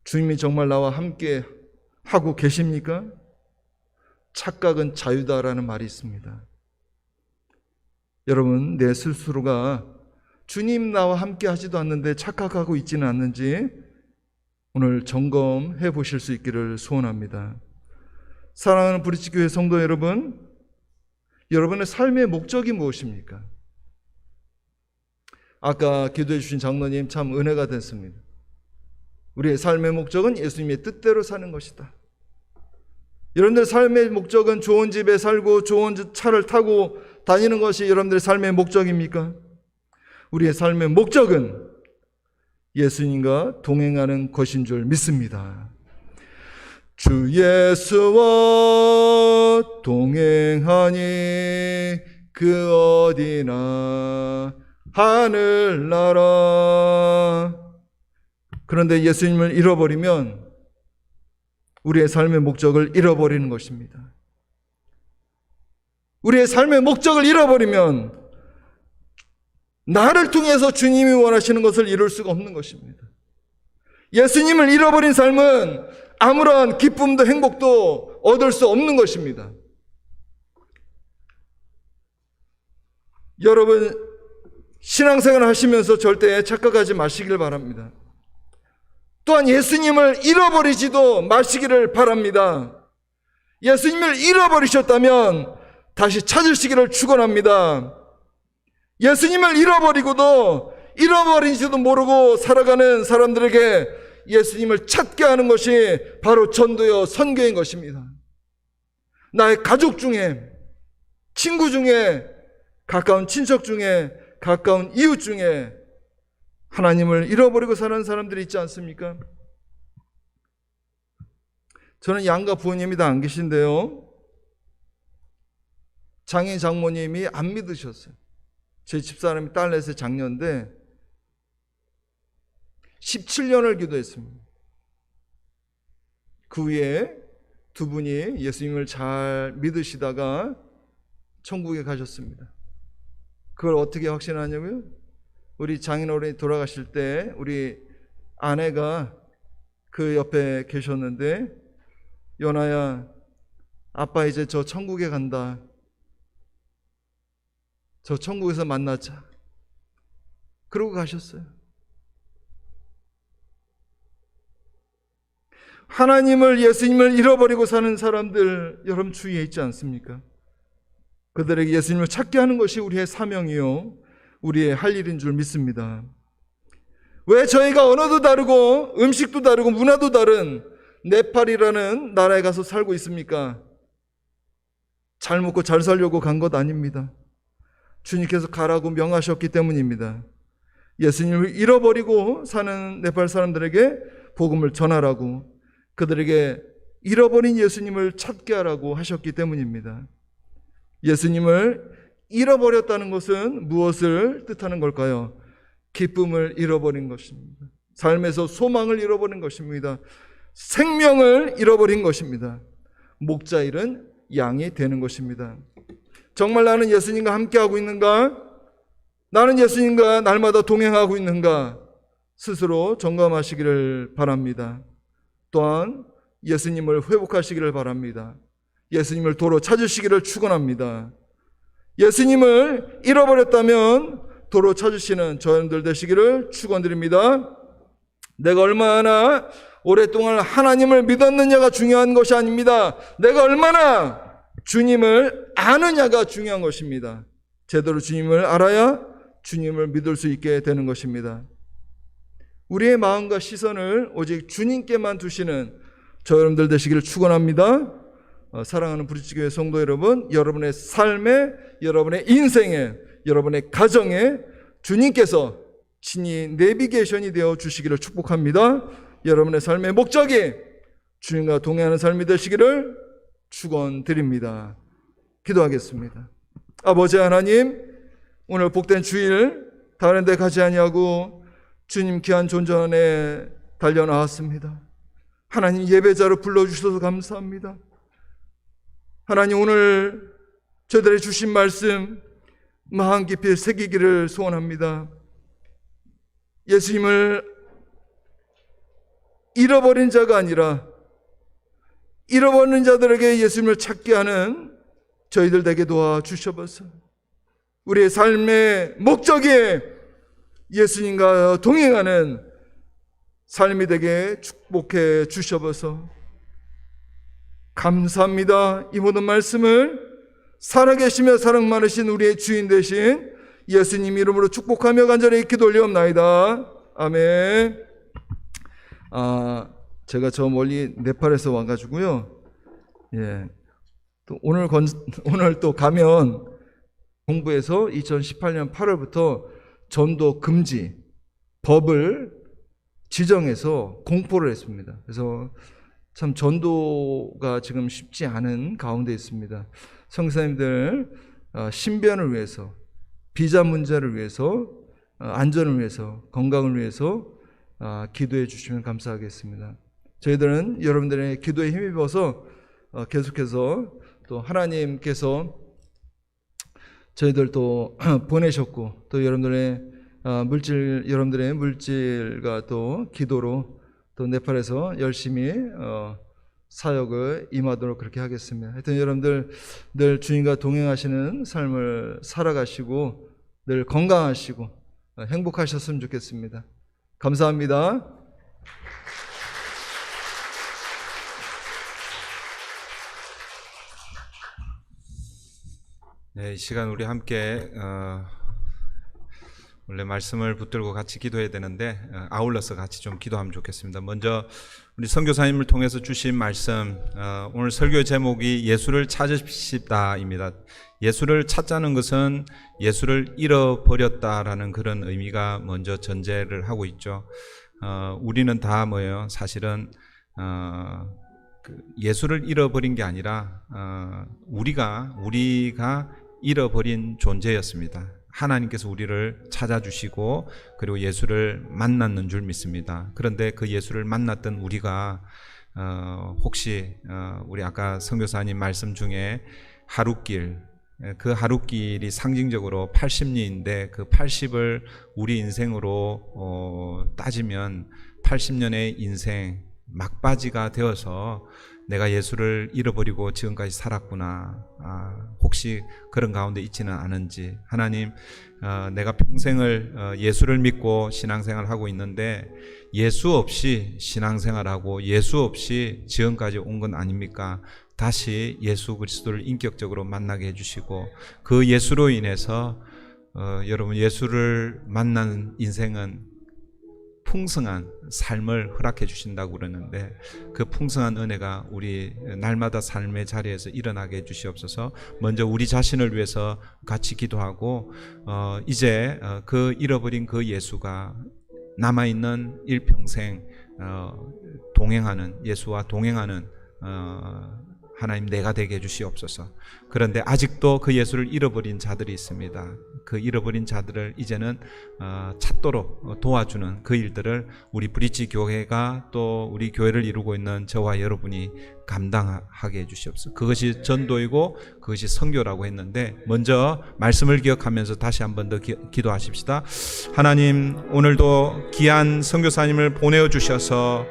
주님이 정말 나와 함께 하고 계십니까? 착각은 자유다라는 말이 있습니다. 여러분, 내 스스로가 주님 나와 함께 하지도 않는데 착각하고 있지는 않는지 오늘 점검해 보실 수 있기를 소원합니다. 사랑하는 브릿지교회 성도 여러분, 여러분의 삶의 목적이 무엇입니까? 아까 기도해 주신 장로님 참 은혜가 됐습니다. 우리의 삶의 목적은 예수님의 뜻대로 사는 것이다. 여러분들 삶의 목적은 좋은 집에 살고 좋은 차를 타고 다니는 것이 여러분들의 삶의 목적입니까? 우리의 삶의 목적은 예수님과 동행하는 것인 줄 믿습니다. 주 예수와 동행하니 그 어디나 하늘나라. 그런데 예수님을 잃어버리면 우리의 삶의 목적을 잃어버리는 것입니다. 우리의 삶의 목적을 잃어버리면 나를 통해서 주님이 원하시는 것을 이룰 수가 없는 것입니다. 예수님을 잃어버린 삶은 아무런 기쁨도 행복도 얻을 수 없는 것입니다. 여러분, 신앙생활 하시면서 절대 착각하지 마시길 바랍니다. 또한 예수님을 잃어버리지도 마시기를 바랍니다. 예수님을 잃어버리셨다면 다시 찾으시기를 축원합니다. 예수님을 잃어버리고도 잃어버린지도 모르고 살아가는 사람들에게 예수님을 찾게 하는 것이 바로 전도요 선교인 것입니다. 나의 가족 중에, 친구 중에, 가까운 친척 중에, 가까운 이웃 중에 하나님을 잃어버리고 사는 사람들이 있지 않습니까? 저는 양가 부모님이 다 안 계신데요, 장인 장모님이 안 믿으셨어요. 제 집사람이 딸넷의 장녀인데 17년을 기도했습니다. 그 후에 두 분이 예수님을 잘 믿으시다가 천국에 가셨습니다. 그걸 어떻게 확신하냐고요? 우리 장인어른이 돌아가실 때 우리 아내가 그 옆에 계셨는데, 연아야, 아빠 이제 저 천국에 간다. 저 천국에서 만나자. 그러고 가셨어요. 하나님을, 예수님을 잃어버리고 사는 사람들 여러분 주위에 있지 않습니까? 그들에게 예수님을 찾게 하는 것이 우리의 사명이요, 우리의 할 일인 줄 믿습니다. 왜 저희가 언어도 다르고 음식도 다르고 문화도 다른 네팔이라는 나라에 가서 살고 있습니까? 잘 먹고 잘 살려고 간 것 아닙니다. 주님께서 가라고 명하셨기 때문입니다. 예수님을 잃어버리고 사는 네팔 사람들에게 복음을 전하라고, 그들에게 잃어버린 예수님을 찾게 하라고 하셨기 때문입니다. 예수님을 잃어버렸다는 것은 무엇을 뜻하는 걸까요? 기쁨을 잃어버린 것입니다. 삶에서 소망을 잃어버린 것입니다. 생명을 잃어버린 것입니다. 목자 잃은 양이 되는 것입니다. 정말 나는 예수님과 함께하고 있는가? 나는 예수님과 날마다 동행하고 있는가? 스스로 점검하시기를 바랍니다. 또한 예수님을 회복하시기를 바랍니다. 예수님을 도로 찾으시기를 축원합니다. 예수님을 잃어버렸다면 도로 찾으시는 저희들 되시기를 축원드립니다. 내가 얼마나 오랫동안 하나님을 믿었느냐가 중요한 것이 아닙니다. 내가 얼마나 주님을 아느냐가 중요한 것입니다. 제대로 주님을 알아야 주님을 믿을 수 있게 되는 것입니다. 우리의 마음과 시선을 오직 주님께만 두시는 저 여러분들 되시기를 축원합니다. 사랑하는 부르짖교회 성도 여러분, 여러분의 삶에, 여러분의 인생에, 여러분의 가정에 주님께서 친히 내비게이션이 되어 주시기를 축복합니다. 여러분의 삶의 목적이 주님과 동행하는 삶이 되시기를 축원드립니다. 기도하겠습니다. 아버지 하나님, 오늘 복된 주일 다른 데 가지 아니하고 주님 귀한 존전에 달려나왔습니다. 하나님, 예배자로 불러주셔서 감사합니다. 하나님, 오늘 저희들의 주신 말씀 마음 깊이 새기기를 소원합니다. 예수님을 잃어버린 자가 아니라 잃어버린 자들에게 예수님을 찾게 하는 저희들 되게 도와주셔서 우리의 삶의 목적이 예수님과 동행하는 삶이 되게 축복해 주셔서 감사합니다. 이 모든 말씀을 살아계시며 사랑 많으신 우리의 주인 되신 예수님 이름으로 축복하며 간절히 기도 올리옵나이다. 아멘. 제가 저 멀리 네팔에서 와가지고요, 예. 또 오늘 또 가면 공부에서 2018년 8월부터 전도 금지 법을 지정해서 공포를 했습니다. 그래서 참 전도가 지금 쉽지 않은 가운데 있습니다. 성사님들 신변을 위해서, 비자 문제를 위해서, 안전을 위해서, 건강을 위해서 기도해 주시면 감사하겠습니다. 저희들은 여러분들의 기도에 힘입어서 계속해서 또 하나님께서 저희들 또 보내셨고, 또 여러분들의 물질과 또 기도로 또 네팔에서 열심히 사역을 임하도록 그렇게 하겠습니다. 하여튼 여러분들 늘 주님과 동행하시는 삶을 살아가시고 늘 건강하시고 행복하셨으면 좋겠습니다. 감사합니다. 네, 이 시간 우리 함께 원래 말씀을 붙들고 같이 기도해야 되는데 아울러서 같이 좀 기도하면 좋겠습니다. 먼저 우리 선교사님을 통해서 주신 말씀, 오늘 설교 제목이 예수를 찾으십시다입니다. 예수를 찾자는 것은 예수를 잃어버렸다라는 그런 의미가 먼저 전제를 하고 있죠. 우리는 다 뭐예요? 사실은 예수를 잃어버린 게 아니라 우리가 잃어버린 존재였습니다. 하나님께서 우리를 찾아주시고 그리고 예수를 만났는 줄 믿습니다. 그런데 그 예수를 만났던 우리가 혹시 우리 아까 선교사님 말씀 중에 하룻길, 그 하룻길이 상징적으로 80리인데 그 80을 우리 인생으로 따지면 80년의 인생 막바지가 되어서 내가 예수를 잃어버리고 지금까지 살았구나. 혹시 그런 가운데 있지는 않은지. 하나님, 내가 평생을 예수를 믿고 신앙생활을 하고 있는데 예수 없이 신앙생활하고 예수 없이 지금까지 온 건 아닙니까? 다시 예수 그리스도를 인격적으로 만나게 해주시고 그 예수로 인해서 여러분 예수를 만난 인생은 풍성한 삶을 허락해 주신다고 그러는데 그 풍성한 은혜가 우리 날마다 삶의 자리에서 일어나게 해 주시옵소서. 먼저 우리 자신을 위해서 같이 기도하고 이제 그 잃어버린 그 예수가 남아있는 일평생 동행하는 예수와 동행하는 하나님 내가 되게 해주시옵소서. 그런데 아직도 그 예수를 잃어버린 자들이 있습니다. 그 잃어버린 자들을 이제는 찾도록 도와주는 그 일들을 우리 브릿지 교회가 또 우리 교회를 이루고 있는 저와 여러분이 감당하게 해주시옵소서. 그것이 전도이고 그것이 선교라고 했는데 먼저 말씀을 기억하면서 다시 한 번 더 기도하십시다. 하나님, 오늘도 귀한 선교사님을 보내주셔서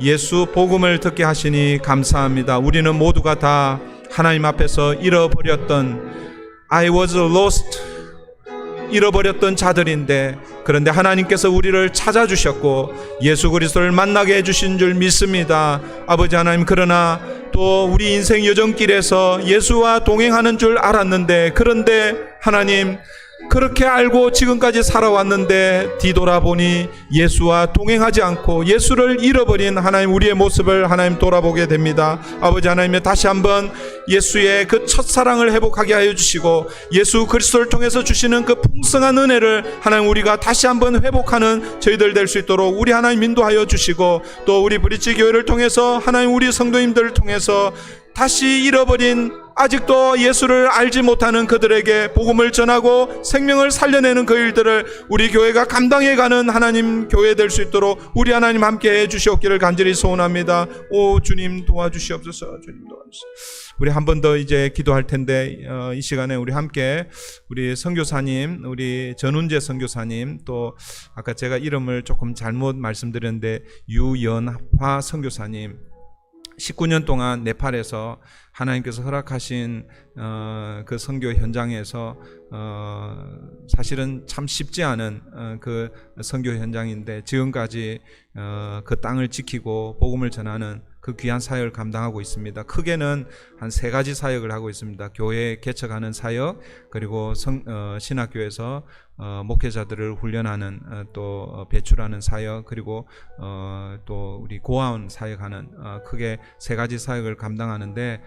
예수 복음을 듣게 하시니 감사합니다. 우리는 모두가 다 하나님 앞에서 잃어버렸던 I was lost, 잃어버렸던 자들인데 그런데 하나님께서 우리를 찾아주셨고 예수 그리스도를 만나게 해주신 줄 믿습니다. 아버지 하나님, 그러나 또 우리 인생 여정길에서 예수와 동행하는 줄 알았는데 그런데 하나님 그렇게 알고 지금까지 살아왔는데 뒤돌아보니 예수와 동행하지 않고 예수를 잃어버린 하나님 우리의 모습을 하나님 돌아보게 됩니다. 아버지 하나님, 다시 한번 예수의 그 첫사랑을 회복하게 하여 주시고 예수 그리스도를 통해서 주시는 그 풍성한 은혜를 하나님 우리가 다시 한번 회복하는 저희들 될 수 있도록 우리 하나님 인도하여 주시고 또 우리 브릿지 교회를 통해서 하나님 우리 성도님들을 통해서 다시 잃어버린 아직도 예수를 알지 못하는 그들에게 복음을 전하고 생명을 살려내는 그 일들을 우리 교회가 감당해가는 하나님 교회 될 수 있도록 우리 하나님 함께 해주시옵기를 간절히 소원합니다. 오 주님 도와주시옵소서. 주님 도와주시옵소서. 우리 한 번 더 이제 기도할 텐데 이 시간에 우리 함께 우리 선교사님, 우리 전운재 선교사님, 또 아까 제가 이름을 조금 잘못 말씀드렸는데 유연화 선교사님 19년 동안 네팔에서 하나님께서 허락하신 그 선교 현장에서 사실은 참 쉽지 않은 그 선교 현장인데 지금까지 그 땅을 지키고 복음을 전하는 그 귀한 사역을 감당하고 있습니다. 크게는 한 3가지 사역을 하고 있습니다. 교회 개척하는 사역, 그리고 신학교에서 목회자들을 훈련하는 또 배출하는 사역, 그리고 또 우리 고아원 사역하는 크게 3가지 사역을 감당하는데,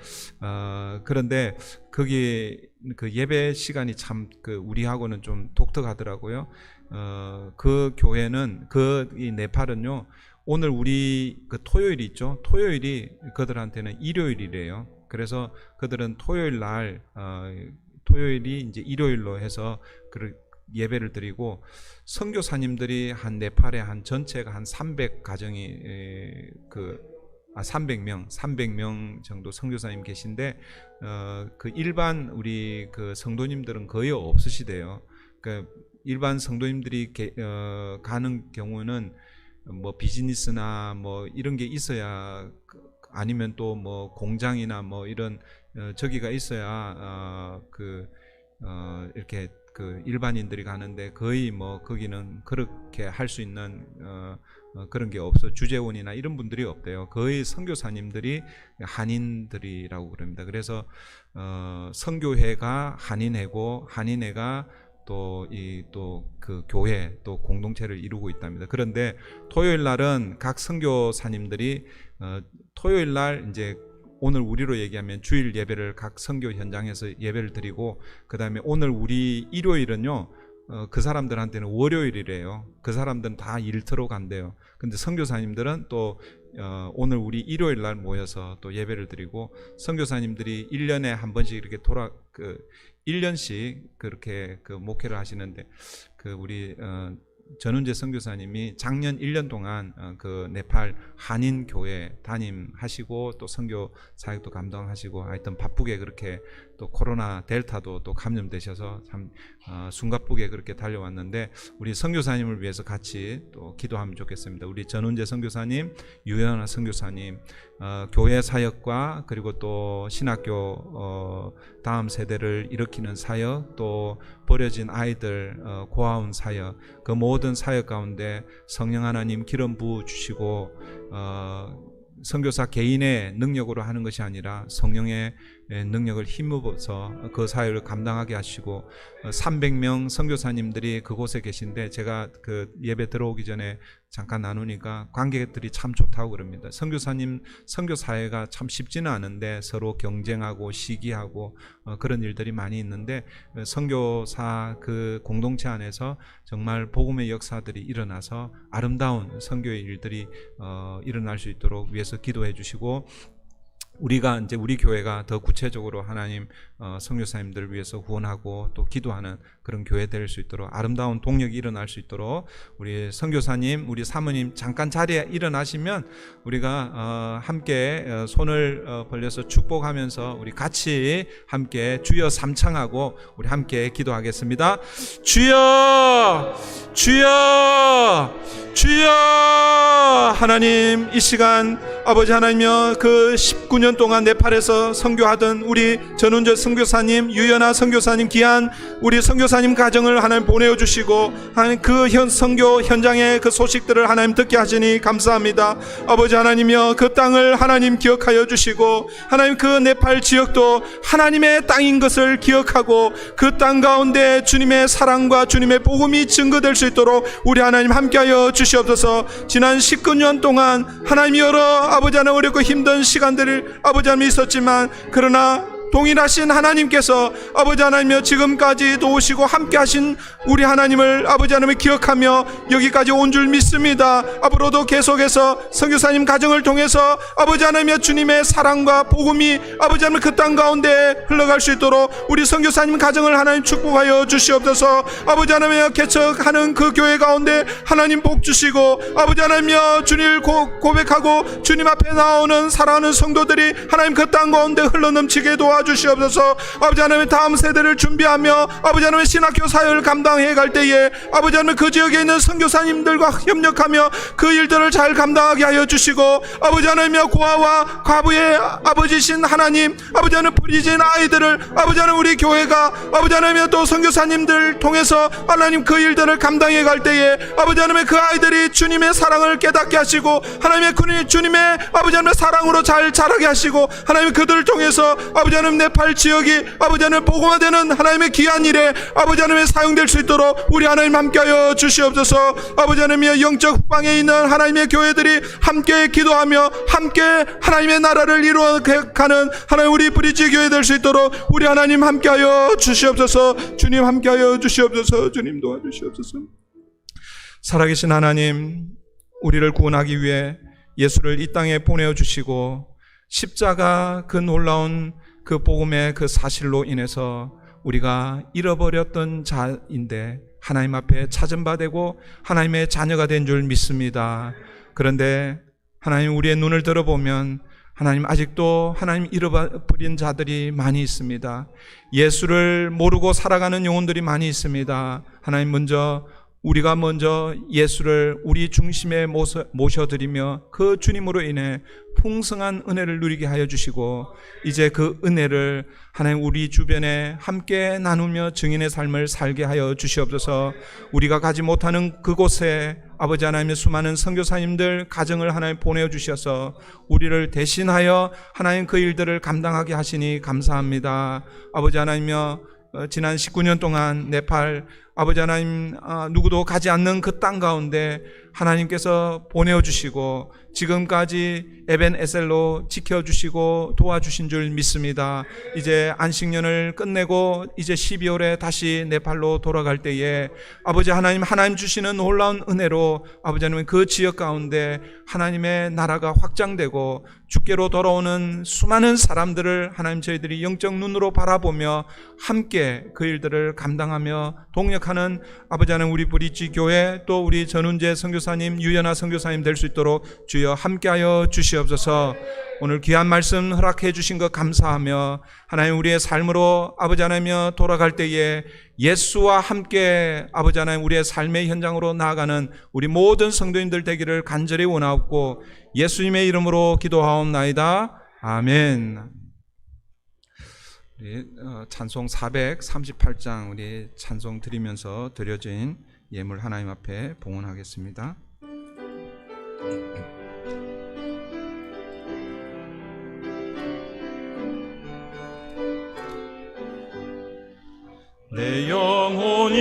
그런데 거기 그 예배 시간이 참 우리하고는 좀 독특하더라고요. 그 교회는 이 네팔은요, 오늘 우리 그 토요일이 있죠. 토요일이 그들한테는 일요일이래요. 그래서 그들은 토요일 날 토요일이 이제 일요일로 해서 그 예배를 드리고, 선교사님들이 한 네팔에 한 전체가 한 300가정이 300명 정도 선교사님 계신데, 그 일반 우리 그 성도님들은 거의 없으시대요. 그 일반 성도님들이 가는 경우는 뭐 비즈니스나 뭐 이런 게 있어야, 아니면 또 뭐 공장이나 뭐 이런 저기가 있어야 이렇게 그 일반인들이 가는데, 거의 뭐 거기는 그렇게 할 수 있는 그런 게 없어. 주재원이나 이런 분들이 없대요. 거의 선교사님들이 한인들이라고 그럽니다. 그래서 선교회가 한인회고, 한인회가 또 그 교회 또 공동체를 이루고 있답니다. 그런데 토요일 날은 각 선교사님들이 토요일 날 이제 오늘 우리로 얘기하면 주일 예배를 각 선교 현장에서 예배를 드리고, 그 다음에 오늘 우리 일요일은요, 그 사람들한테는 월요일이래요. 그 사람들은 다 일터로 간대요. 근데 선교사님들은 또 오늘 우리 일요일 날 모여서 또 예배를 드리고, 선교사님들이 1년에 한 번씩 이렇게 1년씩 그렇게 그 목회를 하시는데, 그 우리 전은재 선교사님이 작년 1년 동안 그 네팔 한인 교회 담임하시고, 또 선교 사역도 감당하시고, 하여튼 바쁘게 그렇게, 또 코로나 델타도 또 감염되셔서 참 숨가쁘게 그렇게 달려왔는데, 우리 선교사님을 위해서 같이 또 기도하면 좋겠습니다. 우리 전은재 선교사님, 유연아 선교사님, 교회 사역과 그리고 또 신학교 다음 세대를 일으키는 사역, 또 버려진 아이들 고아원 사역, 그 모든 사역 가운데 성령 하나님 기름 부어 주시고, 선교사 개인의 능력으로 하는 것이 아니라 성령의 능력을 힘입어서 그 사역을 감당하게 하시고, 300명 선교사님들이 그곳에 계신데, 제가 그 예배 들어오기 전에 잠깐 나누니까 관객들이 참 좋다고 그럽니다. 선교사님 선교 사회가 참 쉽지는 않은데, 서로 경쟁하고 시기하고 그런 일들이 많이 있는데, 선교사 그 공동체 안에서 정말 복음의 역사들이 일어나서 아름다운 선교의 일들이 일어날 수 있도록 위해서 기도해 주시고, 우리가 이제 우리 교회가 더 구체적으로 하나님 선교사님들을 위해서 후원하고 또 기도하는 그런 교회 될 수 있도록, 아름다운 동력이 일어날 수 있도록, 우리 선교사님, 우리 사모님 잠깐 자리에 일어나시면 우리가 함께 손을 벌려서 축복하면서 우리 같이 함께 주여 삼창하고 우리 함께 기도하겠습니다. 주여, 주여, 주여. 하나님, 이 시간 아버지 하나님이여, 그 19년 동안 네팔에서 선교하던 우리 전은재 선교사님, 유연아 선교사님, 귀한 우리 선교사님 가정을 하나님 보내어 주시고, 하나님 그 선교 현장의 그 소식들을 하나님 듣게 하시니 감사합니다. 아버지 하나님이여, 그 땅을 하나님 기억하여 주시고, 하나님 그 네팔 지역도 하나님의 땅인 것을 기억하고, 그 땅 가운데 주님의 사랑과 주님의 복음이 증거될 수 있도록 우리 하나님 함께하여 주시옵소서. 지난 19년 동안 하나님 여러 아버지 하나님 어렵고 힘든 시간들을 아버지 하나님 있었지만, 그러나 동일하신 하나님께서 아버지 하나님이여 지금까지도 오시고 함께 하신 우리 하나님을 아버지 하나님을 기억하며 여기까지 온 줄 믿습니다. 앞으로도 계속해서 선교사님 가정을 통해서 아버지 하나님이여 주님의 사랑과 복음이 아버지 하나님 그 땅 가운데 흘러갈 수 있도록 우리 선교사님 가정을 하나님 축복하여 주시옵소서. 아버지 하나님이여 개척하는 그 교회 가운데 하나님 복 주시고, 아버지 하나님이여 주님을 고백하고 주님 앞에 나오는 사랑하는 성도들이 하나님 그 땅 가운데 흘러넘치게 도와주시옵소서. 도와주시옵소서. 아버지 하나님 다음 세대를 준비하며 아버지 하나님 신학교 사역을 감당해 갈 때에 아버지 하나님 그 지역에 있는 선교사님들과 협력하며 그 일들을 잘 감당하게 하여 주시고 아버지 하나님이여 고아와 과부의 아버지신 하나님 아버지 하나님 부리진 아이들을 아버지 하나님 우리 교회가 아버지 하나님이여 또 선교사님들 통해서 하나님 그 일들을 감당해 갈 때에 아버지 하나님의 그 아이들이 주님의 사랑을 깨닫게 하시고 하나님의 주님의 아버지 하나님의 사랑으로 잘 자라게 하시고 하나님 그들을 통해서 아버지 하나님 네팔 지역이 아버지 하나님 복음화되는 하나님의 귀한 일에 아버지 하나님의 사용될 수 있도록 우리 하나님 함께하여 주시옵소서. 아버지 하나님의 영적 후방에 있는 하나님의 교회들이 함께 기도하며 함께 하나님의 나라를 이루어가는 하나님 우리 브리지 교회 될 수 있도록 우리 하나님 함께하여 주시옵소서. 주님 함께하여 주시옵소서. 주님 도와주시옵소서. 살아계신 하나님, 우리를 구원하기 위해 예수를 이 땅에 보내주시고 십자가 그 놀라운 그 복음의 그 사실로 인해서 우리가 잃어버렸던 자인데 하나님 앞에 찾은 바 되고 하나님의 자녀가 된 줄 믿습니다. 그런데 하나님 우리의 눈을 들어보면 하나님 아직도 하나님 잃어버린 자들이 많이 있습니다. 예수를 모르고 살아가는 영혼들이 많이 있습니다. 하나님 우리가 먼저 예수를 우리 중심에 모셔드리며 그 주님으로 인해 풍성한 은혜를 누리게 하여 주시고 이제 그 은혜를 하나님 우리 주변에 함께 나누며 증인의 삶을 살게 하여 주시옵소서. 우리가 가지 못하는 그곳에 아버지 하나님의 수많은 선교사님들 가정을 하나님 보내주셔서 우리를 대신하여 하나님 그 일들을 감당하게 하시니 감사합니다. 아버지 하나님이여 지난 19년 동안 네팔 아버지 하나님 누구도 가지 않는 그 땅 가운데 하나님께서 보내주시고 지금까지 에벤에셀로 지켜주시고 도와주신 줄 믿습니다. 이제 안식년을 끝내고 이제 12월에 다시 네팔로 돌아갈 때에 아버지 하나님 주시는 놀라운 은혜로 아버지 하나님 그 지역 가운데 하나님의 나라가 확장되고 주께로 돌아오는 수많은 사람들을 하나님 저희들이 영적 눈으로 바라보며 함께 그 일들을 감당하며 동력하는 아버지 하나님 우리 브리지 교회 또 우리 전훈재 선교사님 유연아 선교사님 될 수 있도록 주여 함께하여 주시옵소서. 오늘 귀한 말씀 허락해 주신 것 감사하며 하나님 우리의 삶으로 아버지 하나님이여 돌아갈 때에 예수와 함께 아버지 하나님 우리의 삶의 현장으로 나아가는 우리 모든 성도님들 되기를 간절히 원하옵고 예수님의 이름으로 기도하옵나이다. 아멘. 우리 찬송 438장 우리 찬송 드리면서 드려진 예물 하나님 앞에 봉헌하겠습니다. 내 영혼이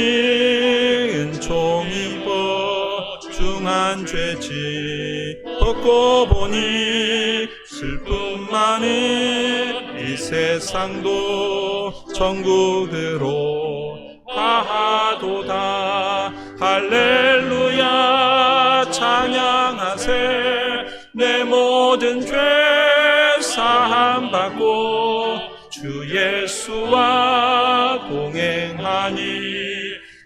은총 입어 중한 죄지 벗고 보니 슬픔 많은 이 세상도 천국으로 가하도다. 할렐루야 찬양하세. 내 모든 죄 사함 받고 주 예수와 동행하니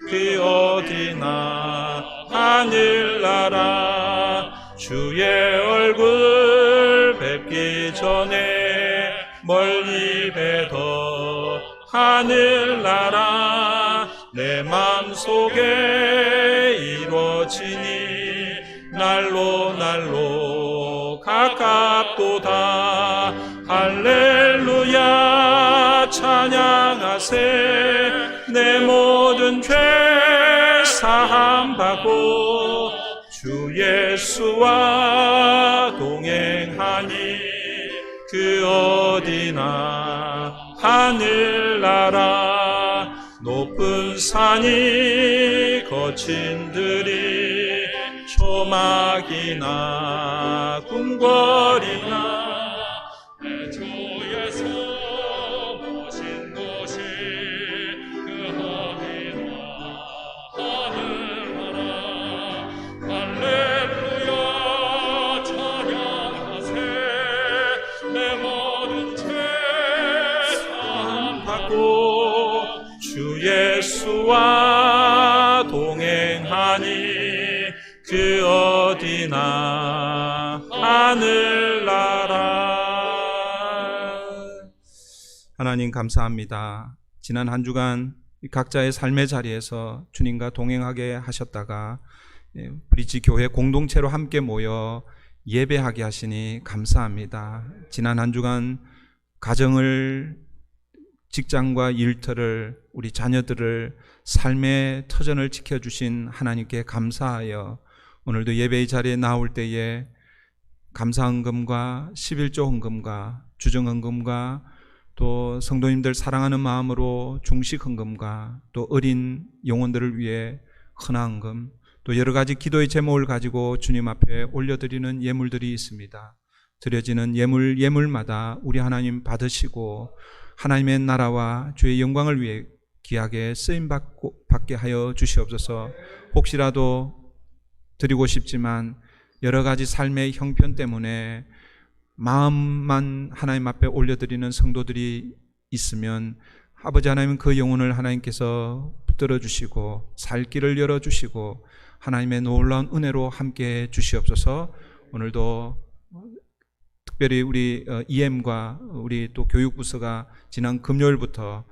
그 어디나 하늘나라. 주의 얼굴 뵙기 전에 멀리 뵈더 하늘나라. 내 맘속에 이루어지니 날로 가깝도다. 할렐루야 찬양하세. 내 모든 죄 사함 받고 주 예수와 동행하니 그 어디나 하늘나라. 높은 산이 거친 들이 초막이나 궁궐이나 내 주에서 모신 곳이 그 어디나 하늘나라. 할렐루야 찬양하세. 내 모든 죄 사함 받고 주 예수와 동행하니 그 어디나 하늘나라. 하나님 감사합니다. 지난 한 주간 각자의 삶의 자리에서 주님과 동행하게 하셨다가 브릿지 교회 공동체로 함께 모여 예배하게 하시니 감사합니다. 지난 한 주간 가정을, 직장과 일터를, 우리 자녀들을, 삶의 터전을 지켜주신 하나님께 감사하여 오늘도 예배의 자리에 나올 때에 감사헌금과 11조 헌금과 주정헌금과 또 성도님들 사랑하는 마음으로 중식헌금과 또 어린 영혼들을 위해 헌화헌금, 또 여러 가지 기도의 제목을 가지고 주님 앞에 올려드리는 예물들이 있습니다. 드려지는 예물마다 우리 하나님 받으시고 하나님의 나라와 주의 영광을 위해 귀하게 쓰임받게 하여 주시옵소서. 혹시라도 드리고 싶지만 여러 가지 삶의 형편 때문에 마음만 하나님 앞에 올려드리는 성도들이 있으면 아버지 하나님 그 영혼을 하나님께서 붙들어 주시고 살 길을 열어주시고 하나님의 놀라운 은혜로 함께 주시옵소서. 오늘도 특별히 우리 EM과 우리 또 교육부서가 지난 금요일부터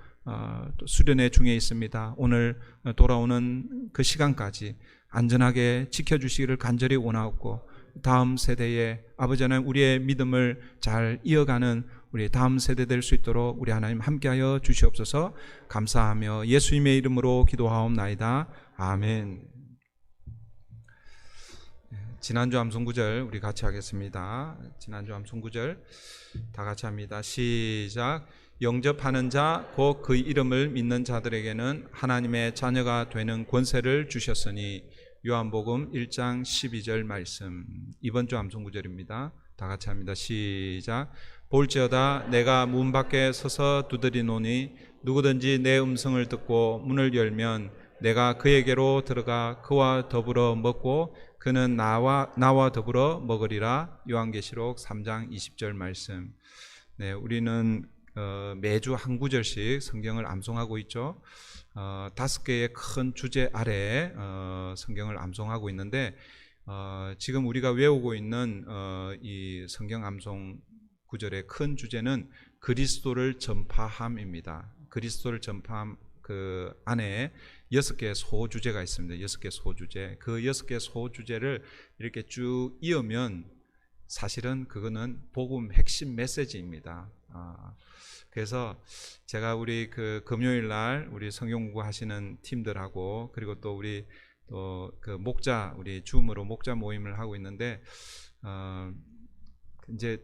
또 수련회 중에 있습니다. 오늘 돌아오는 그 시간까지 안전하게 지켜주시기를 간절히 원하옵고 다음 세대에 아버지 하나님 우리의 믿음을 잘 이어가는 우리 다음 세대 될 수 있도록 우리 하나님 함께하여 주시옵소서. 감사하며 예수님의 이름으로 기도하옵나이다. 아멘. 지난주 암송구절 우리 같이 하겠습니다. 지난주 암송구절 다 같이 합니다. 시작. 영접하는 자 곧 그 이름을 믿는 자들에게는 하나님의 자녀가 되는 권세를 주셨으니 요한복음 1장 12절 말씀. 이번 주 암송구절입니다. 다 같이 합니다. 시작. 볼지어다 내가 문 밖에 서서 두드리노니 누구든지 내 음성을 듣고 문을 열면 내가 그에게로 들어가 그와 더불어 먹고 그는 나와 더불어 먹으리라. 요한계시록 3장 20절 말씀. 네, 우리는 매주 한 구절씩 성경을 암송하고 있죠. 5개의 큰 주제 아래 성경을 암송하고 있는데 지금 우리가 외우고 있는 이 성경 암송 구절의 큰 주제는 그리스도를 전파함입니다. 그리스도를 전파함 그 안에 6개의 소주제가 있습니다. 6개 소주제. 그 6개 소주제를 이렇게 쭉 이으면 사실은 그거는 복음 핵심 메시지입니다. 그래서 제가 우리 그 금요일 날 우리 성경 공부하시는 팀들하고 그리고 또 우리 또 그 목자 우리 줌으로 목자 모임을 하고 있는데 이제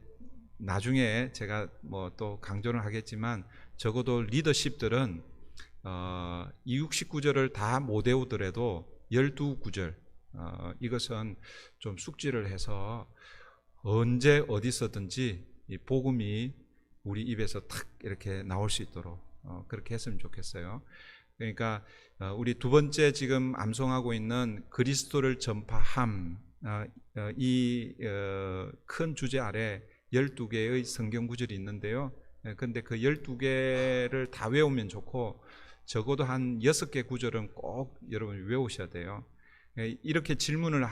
나중에 제가 뭐 또 강조를 하겠지만 적어도 리더십들은 이 69절을 다 못 외우더라도 12구절 이것은 좀 숙지를 해서 언제 어디서든지 이 복음이 우리 입에서 탁 이렇게 나올 수 있도록 그렇게 했으면 좋겠어요. 그러니까 우리 두 번째 지금 암송하고 있는 그리스도를 전파함 이 큰 주제 아래 12개의 성경 구절이 있는데요. 그런데 그 12개를 다 외우면 좋고 적어도 한 6개 구절은 꼭 여러분이 외우셔야 돼요. 이렇게 질문을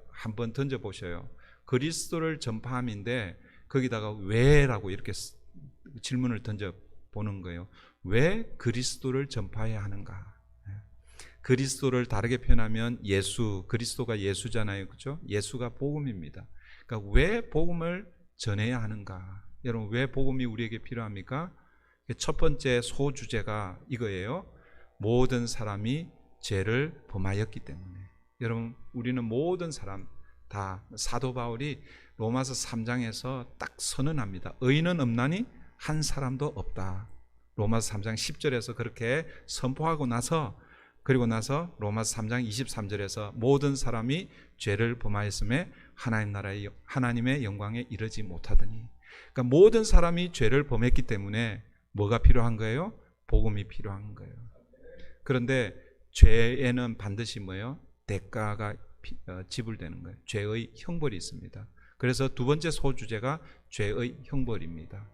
한번 던져보셔요. 그리스도를 전파함인데 거기다가 왜라고 이렇게 질문을 던져보는 거예요. 왜 그리스도를 전파해야 하는가? 그리스도를 다르게 표현하면 예수, 그리스도가 예수잖아요. 그렇죠? 예수가 복음입니다. 그러니까 왜 복음을 전해야 하는가? 여러분 왜 복음이 우리에게 필요합니까? 첫 번째 소주제가 이거예요. 모든 사람이 죄를 범하였기 때문에. 여러분 우리는 모든 사람 다 사도 바울이 로마서 3장에서 딱 선언합니다. 의인은 없나니 한 사람도 없다. 로마서 3장 10절에서 그렇게 선포하고 나서 그리고 나서 로마서 3장 23절에서 모든 사람이 죄를 범하였음에 하나님의 영광에 이르지 못하더니. 그러니까 모든 사람이 죄를 범했기 때문에 뭐가 필요한 거예요? 복음이 필요한 거예요. 그런데 죄에는 반드시 뭐예요? 대가가 지불되는 거예요. 죄의 형벌이 있습니다. 그래서 두 번째 소주제가 죄의 형벌입니다.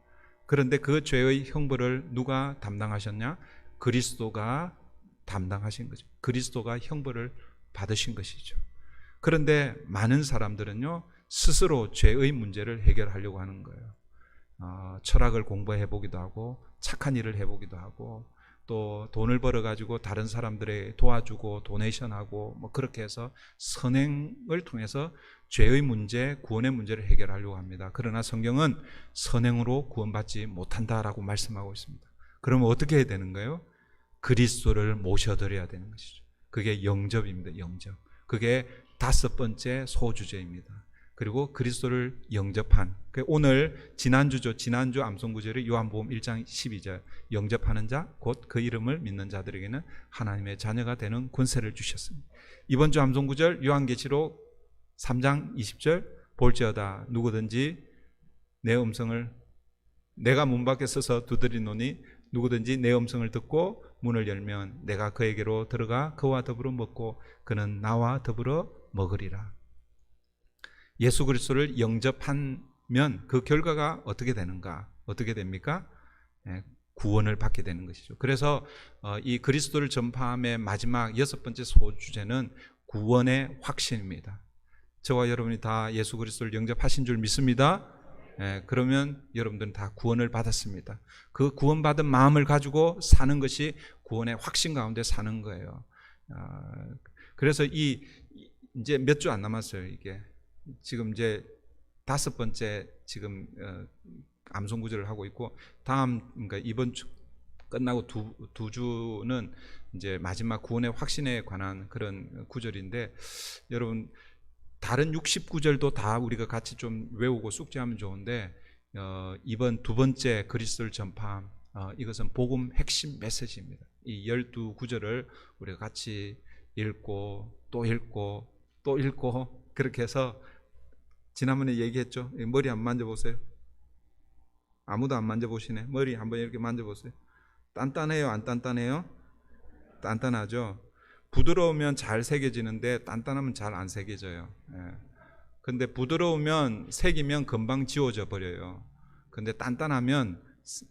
그런데 그 죄의 형벌을 누가 담당하셨냐? 그리스도가 담당하신 거죠. 그리스도가 형벌을 받으신 것이죠. 그런데 많은 사람들은요 스스로 죄의 문제를 해결하려고 하는 거예요. 철학을 공부해 보기도 하고 착한 일을 해보기도 하고 또 돈을 벌어 가지고 다른 사람들의 도와주고 도네이션하고 뭐 그렇게 해서 선행을 통해서 죄의 문제, 구원의 문제를 해결하려고 합니다. 그러나 성경은 선행으로 구원받지 못한다라고 말씀하고 있습니다. 그러면 어떻게 해야 되는 거예요? 그리스도를 모셔드려야 되는 것이죠. 그게 영접입니다. 영접. 그게 5번째 소주제입니다. 그리고 그리스도를 영접한, 오늘 지난주죠. 지난주 암송구절이 요한복음 1장 12절, 영접하는 자 곧 그 이름을 믿는 자들에게는 하나님의 자녀가 되는 권세를 주셨습니다. 이번 주 암송구절 요한계시록 3장 20절, 볼지어다 누구든지 내 음성을, 내가 문 밖에 서서 두드리노니 누구든지 내 음성을 듣고 문을 열면 내가 그에게로 들어가 그와 더불어 먹고 그는 나와 더불어 먹으리라. 예수 그리스도를 영접하면 그 결과가 어떻게 되는가? 어떻게 됩니까? 구원을 받게 되는 것이죠. 그래서 이 그리스도를 전파함의 마지막 6번째 소주제는 구원의 확신입니다. 저와 여러분이 다 예수 그리스도를 영접하신 줄 믿습니다. 그러면 여러분들은 다 구원을 받았습니다. 그 구원받은 마음을 가지고 사는 것이 구원의 확신 가운데 사는 거예요. 그래서 이제 몇 주 안 남았어요. 이게 지금 이제 5번째 지금 암송구절을 하고 있고, 그러니까 이번 주 끝나고 두 주는 이제 마지막 구원의 확신에 관한 그런 구절인데, 여러분 다른 69절도 다 우리가 같이 좀 외우고 숙지하면 좋은데, 이번 2번째 그리스도를 전파함, 이것은 복음 핵심 메시지입니다. 이 12구절을 우리가 같이 읽고 또 읽고 또 읽고 그렇게 해서, 지난번에 얘기했죠. 머리 한번 만져보세요. 아무도 안 만져보시네. 머리 한번 이렇게 만져보세요. 단단해요? 안 단단해요? 단단하죠. 부드러우면 잘 새겨지는데 단단하면 잘 안 새겨져요. 근데 부드러우면 새기면 금방 지워져 버려요. 근데 단단하면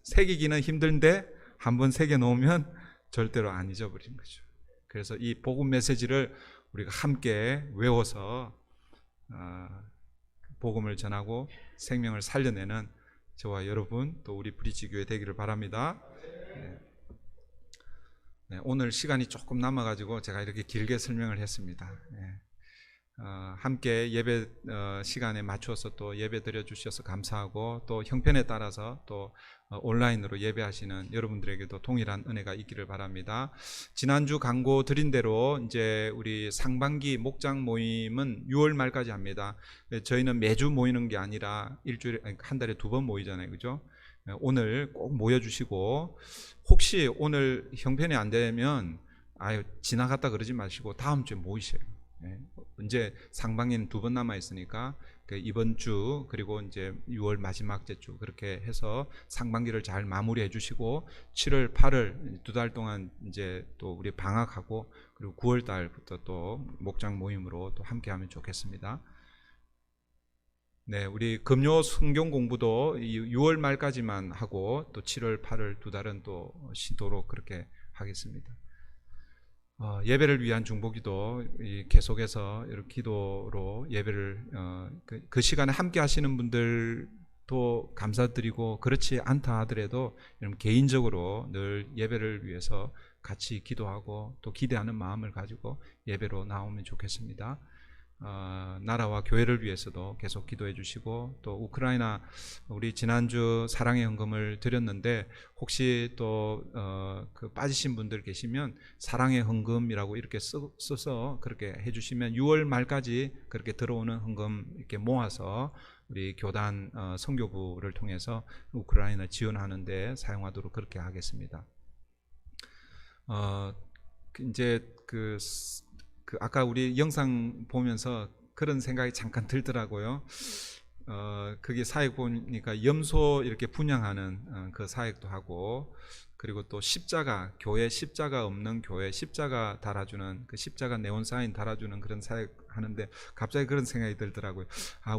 새기기는 힘든데 한번 새겨 놓으면 절대로 안 잊어버리는 거죠. 그래서 이 복음 메시지를 우리가 함께 외워서 복음을 전하고 생명을 살려내는 저와 여러분, 또 우리 브리지교회 되기를 바랍니다. 오늘 시간이 조금 남아가지고 제가 이렇게 길게 설명을 했습니다. 함께 예배 시간에 맞춰서 또 예배 드려주셔서 감사하고, 또 형편에 따라서 또 온라인으로 예배하시는 여러분들에게도 동일한 은혜가 있기를 바랍니다. 지난주 광고 드린 대로 이제 우리 상반기 목장 모임은 6월 말까지 합니다. 저희는 매주 모이는 게 아니라 일주일에, 한 달에 2번 모이잖아요, 그죠? 오늘 꼭 모여주시고, 혹시 오늘 형편이 안 되면 지나갔다 그러지 마시고 다음 주에 모이세요. 이제 상반기는 2번 남아 있으니까 이번 주 그리고 이제 6월 마지막 주 그렇게 해서 상반기를 잘 마무리해 주시고, 7월 8월 2달 동안 이제 또 우리 방학하고, 그리고 9월 달부터 또 목장 모임으로 또 함께 하면 좋겠습니다. 네, 우리 금요 성경 공부도 6월 말까지만 하고, 또 7월 8월 2달은 또 쉬도록 그렇게 하겠습니다. 예배를 위한 중보기도 계속해서 이렇게 기도로 예배를 그 시간에 함께 하시는 분들도 감사드리고, 그렇지 않다 하더라도 여러분 개인적으로 늘 예배를 위해서 같이 기도하고 또 기대하는 마음을 가지고 예배로 나오면 좋겠습니다. 나라와 교회를 위해서도 계속 기도해 주시고, 또 우크라이나 우리 지난주 사랑의 헌금을 드렸는데, 혹시 또 그 빠지신 분들 계시면 사랑의 헌금이라고 이렇게 써서 그렇게 해주시면 6월 말까지 그렇게 들어오는 헌금 이렇게 모아서 우리 교단 선교부를 통해서 우크라이나 지원하는데 사용하도록 그렇게 하겠습니다. 이제 아까 우리 영상 보면서 그런 생각이 잠깐 들더라고요. 그게 사역 보니까 염소 이렇게 분양하는 그 사역도 하고, 그리고 또 십자가, 교회 십자가 없는 교회 십자가 달아주는, 그 십자가 네온 사인 달아주는 그런 사역 하는데, 갑자기 그런 생각이 들더라고요.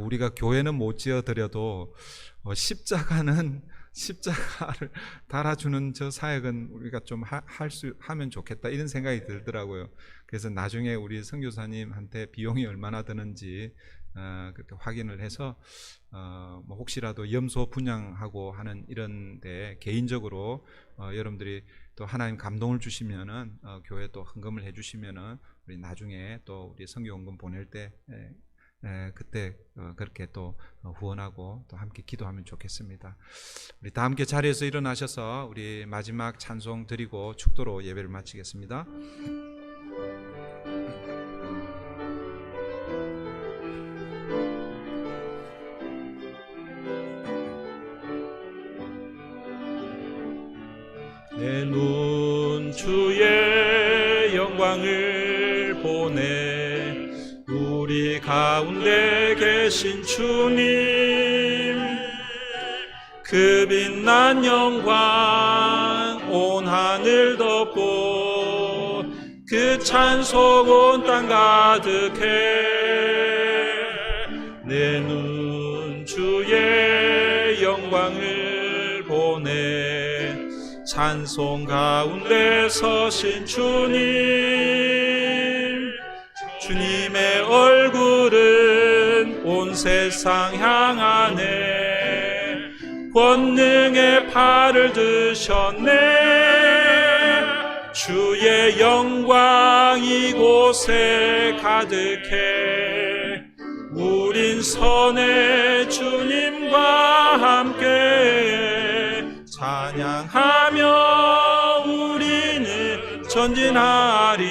우리가 교회는 못 지어드려도 십자가를 달아주는 저 사역은 우리가 좀 하면 좋겠다, 이런 생각이 들더라고요. 그래서 나중에 우리 선교사님한테 비용이 얼마나 드는지 그렇게 확인을 해서 뭐 혹시라도 염소 분양하고 하는 이런데 개인적으로 여러분들이 또 하나님 감동을 주시면은 교회 또 헌금을 해주시면은 우리 나중에 또 우리 선교원금 보낼 때 그때 그렇게 또 후원하고 또 함께 기도하면 좋겠습니다. 우리 다 함께 자리에서 일어나셔서 우리 마지막 찬송 드리고 축도로 예배를 마치겠습니다. 내 눈 주의 영광을 보네 우리 가운데 계신 주님 그 빛난 영광 온 하늘 덮고 그 찬송 온 땅 가득해 내 눈 주의 영광을 보네 찬송 가운데 서신 주님의 얼굴은 온 세상 향하네 권능의 팔을 드셨네 주의 영광 이곳에 가득해 우린 선의 주님과 함께 찬양하며 우리는 전진하리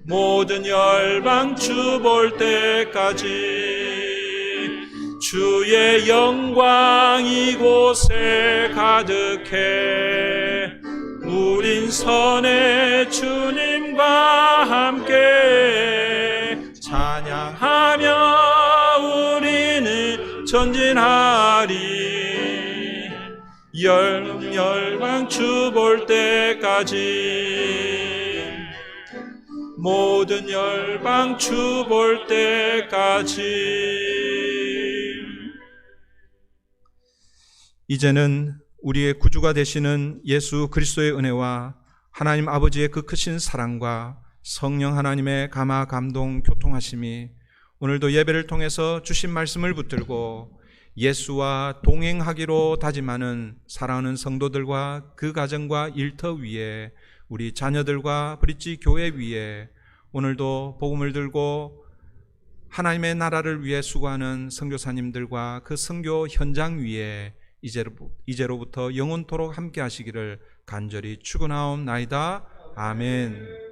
모든 열방 주 볼 때까지 주의 영광 이곳에 가득해 우린 선의 주님과 함께 찬양하며 우리는 전진하리 열방 주 볼 때까지 모든 열방 주 볼 때까지 이제는 우리의 구주가 되시는 예수 그리스도의 은혜와 하나님 아버지의 그 크신 사랑과 성령 하나님의 감화 감동 교통하심이 오늘도 예배를 통해서 주신 말씀을 붙들고 예수와 동행하기로 다짐하는 사랑하는 성도들과 그 가정과 일터 위에 우리 자녀들과 브릿지 교회 위에 오늘도 복음을 들고 하나님의 나라를 위해 수고하는 선교사님들과 그 선교 현장 위에 이제로부터 영원토록 함께 하시기를 간절히 축원하옵나이다. 아멘.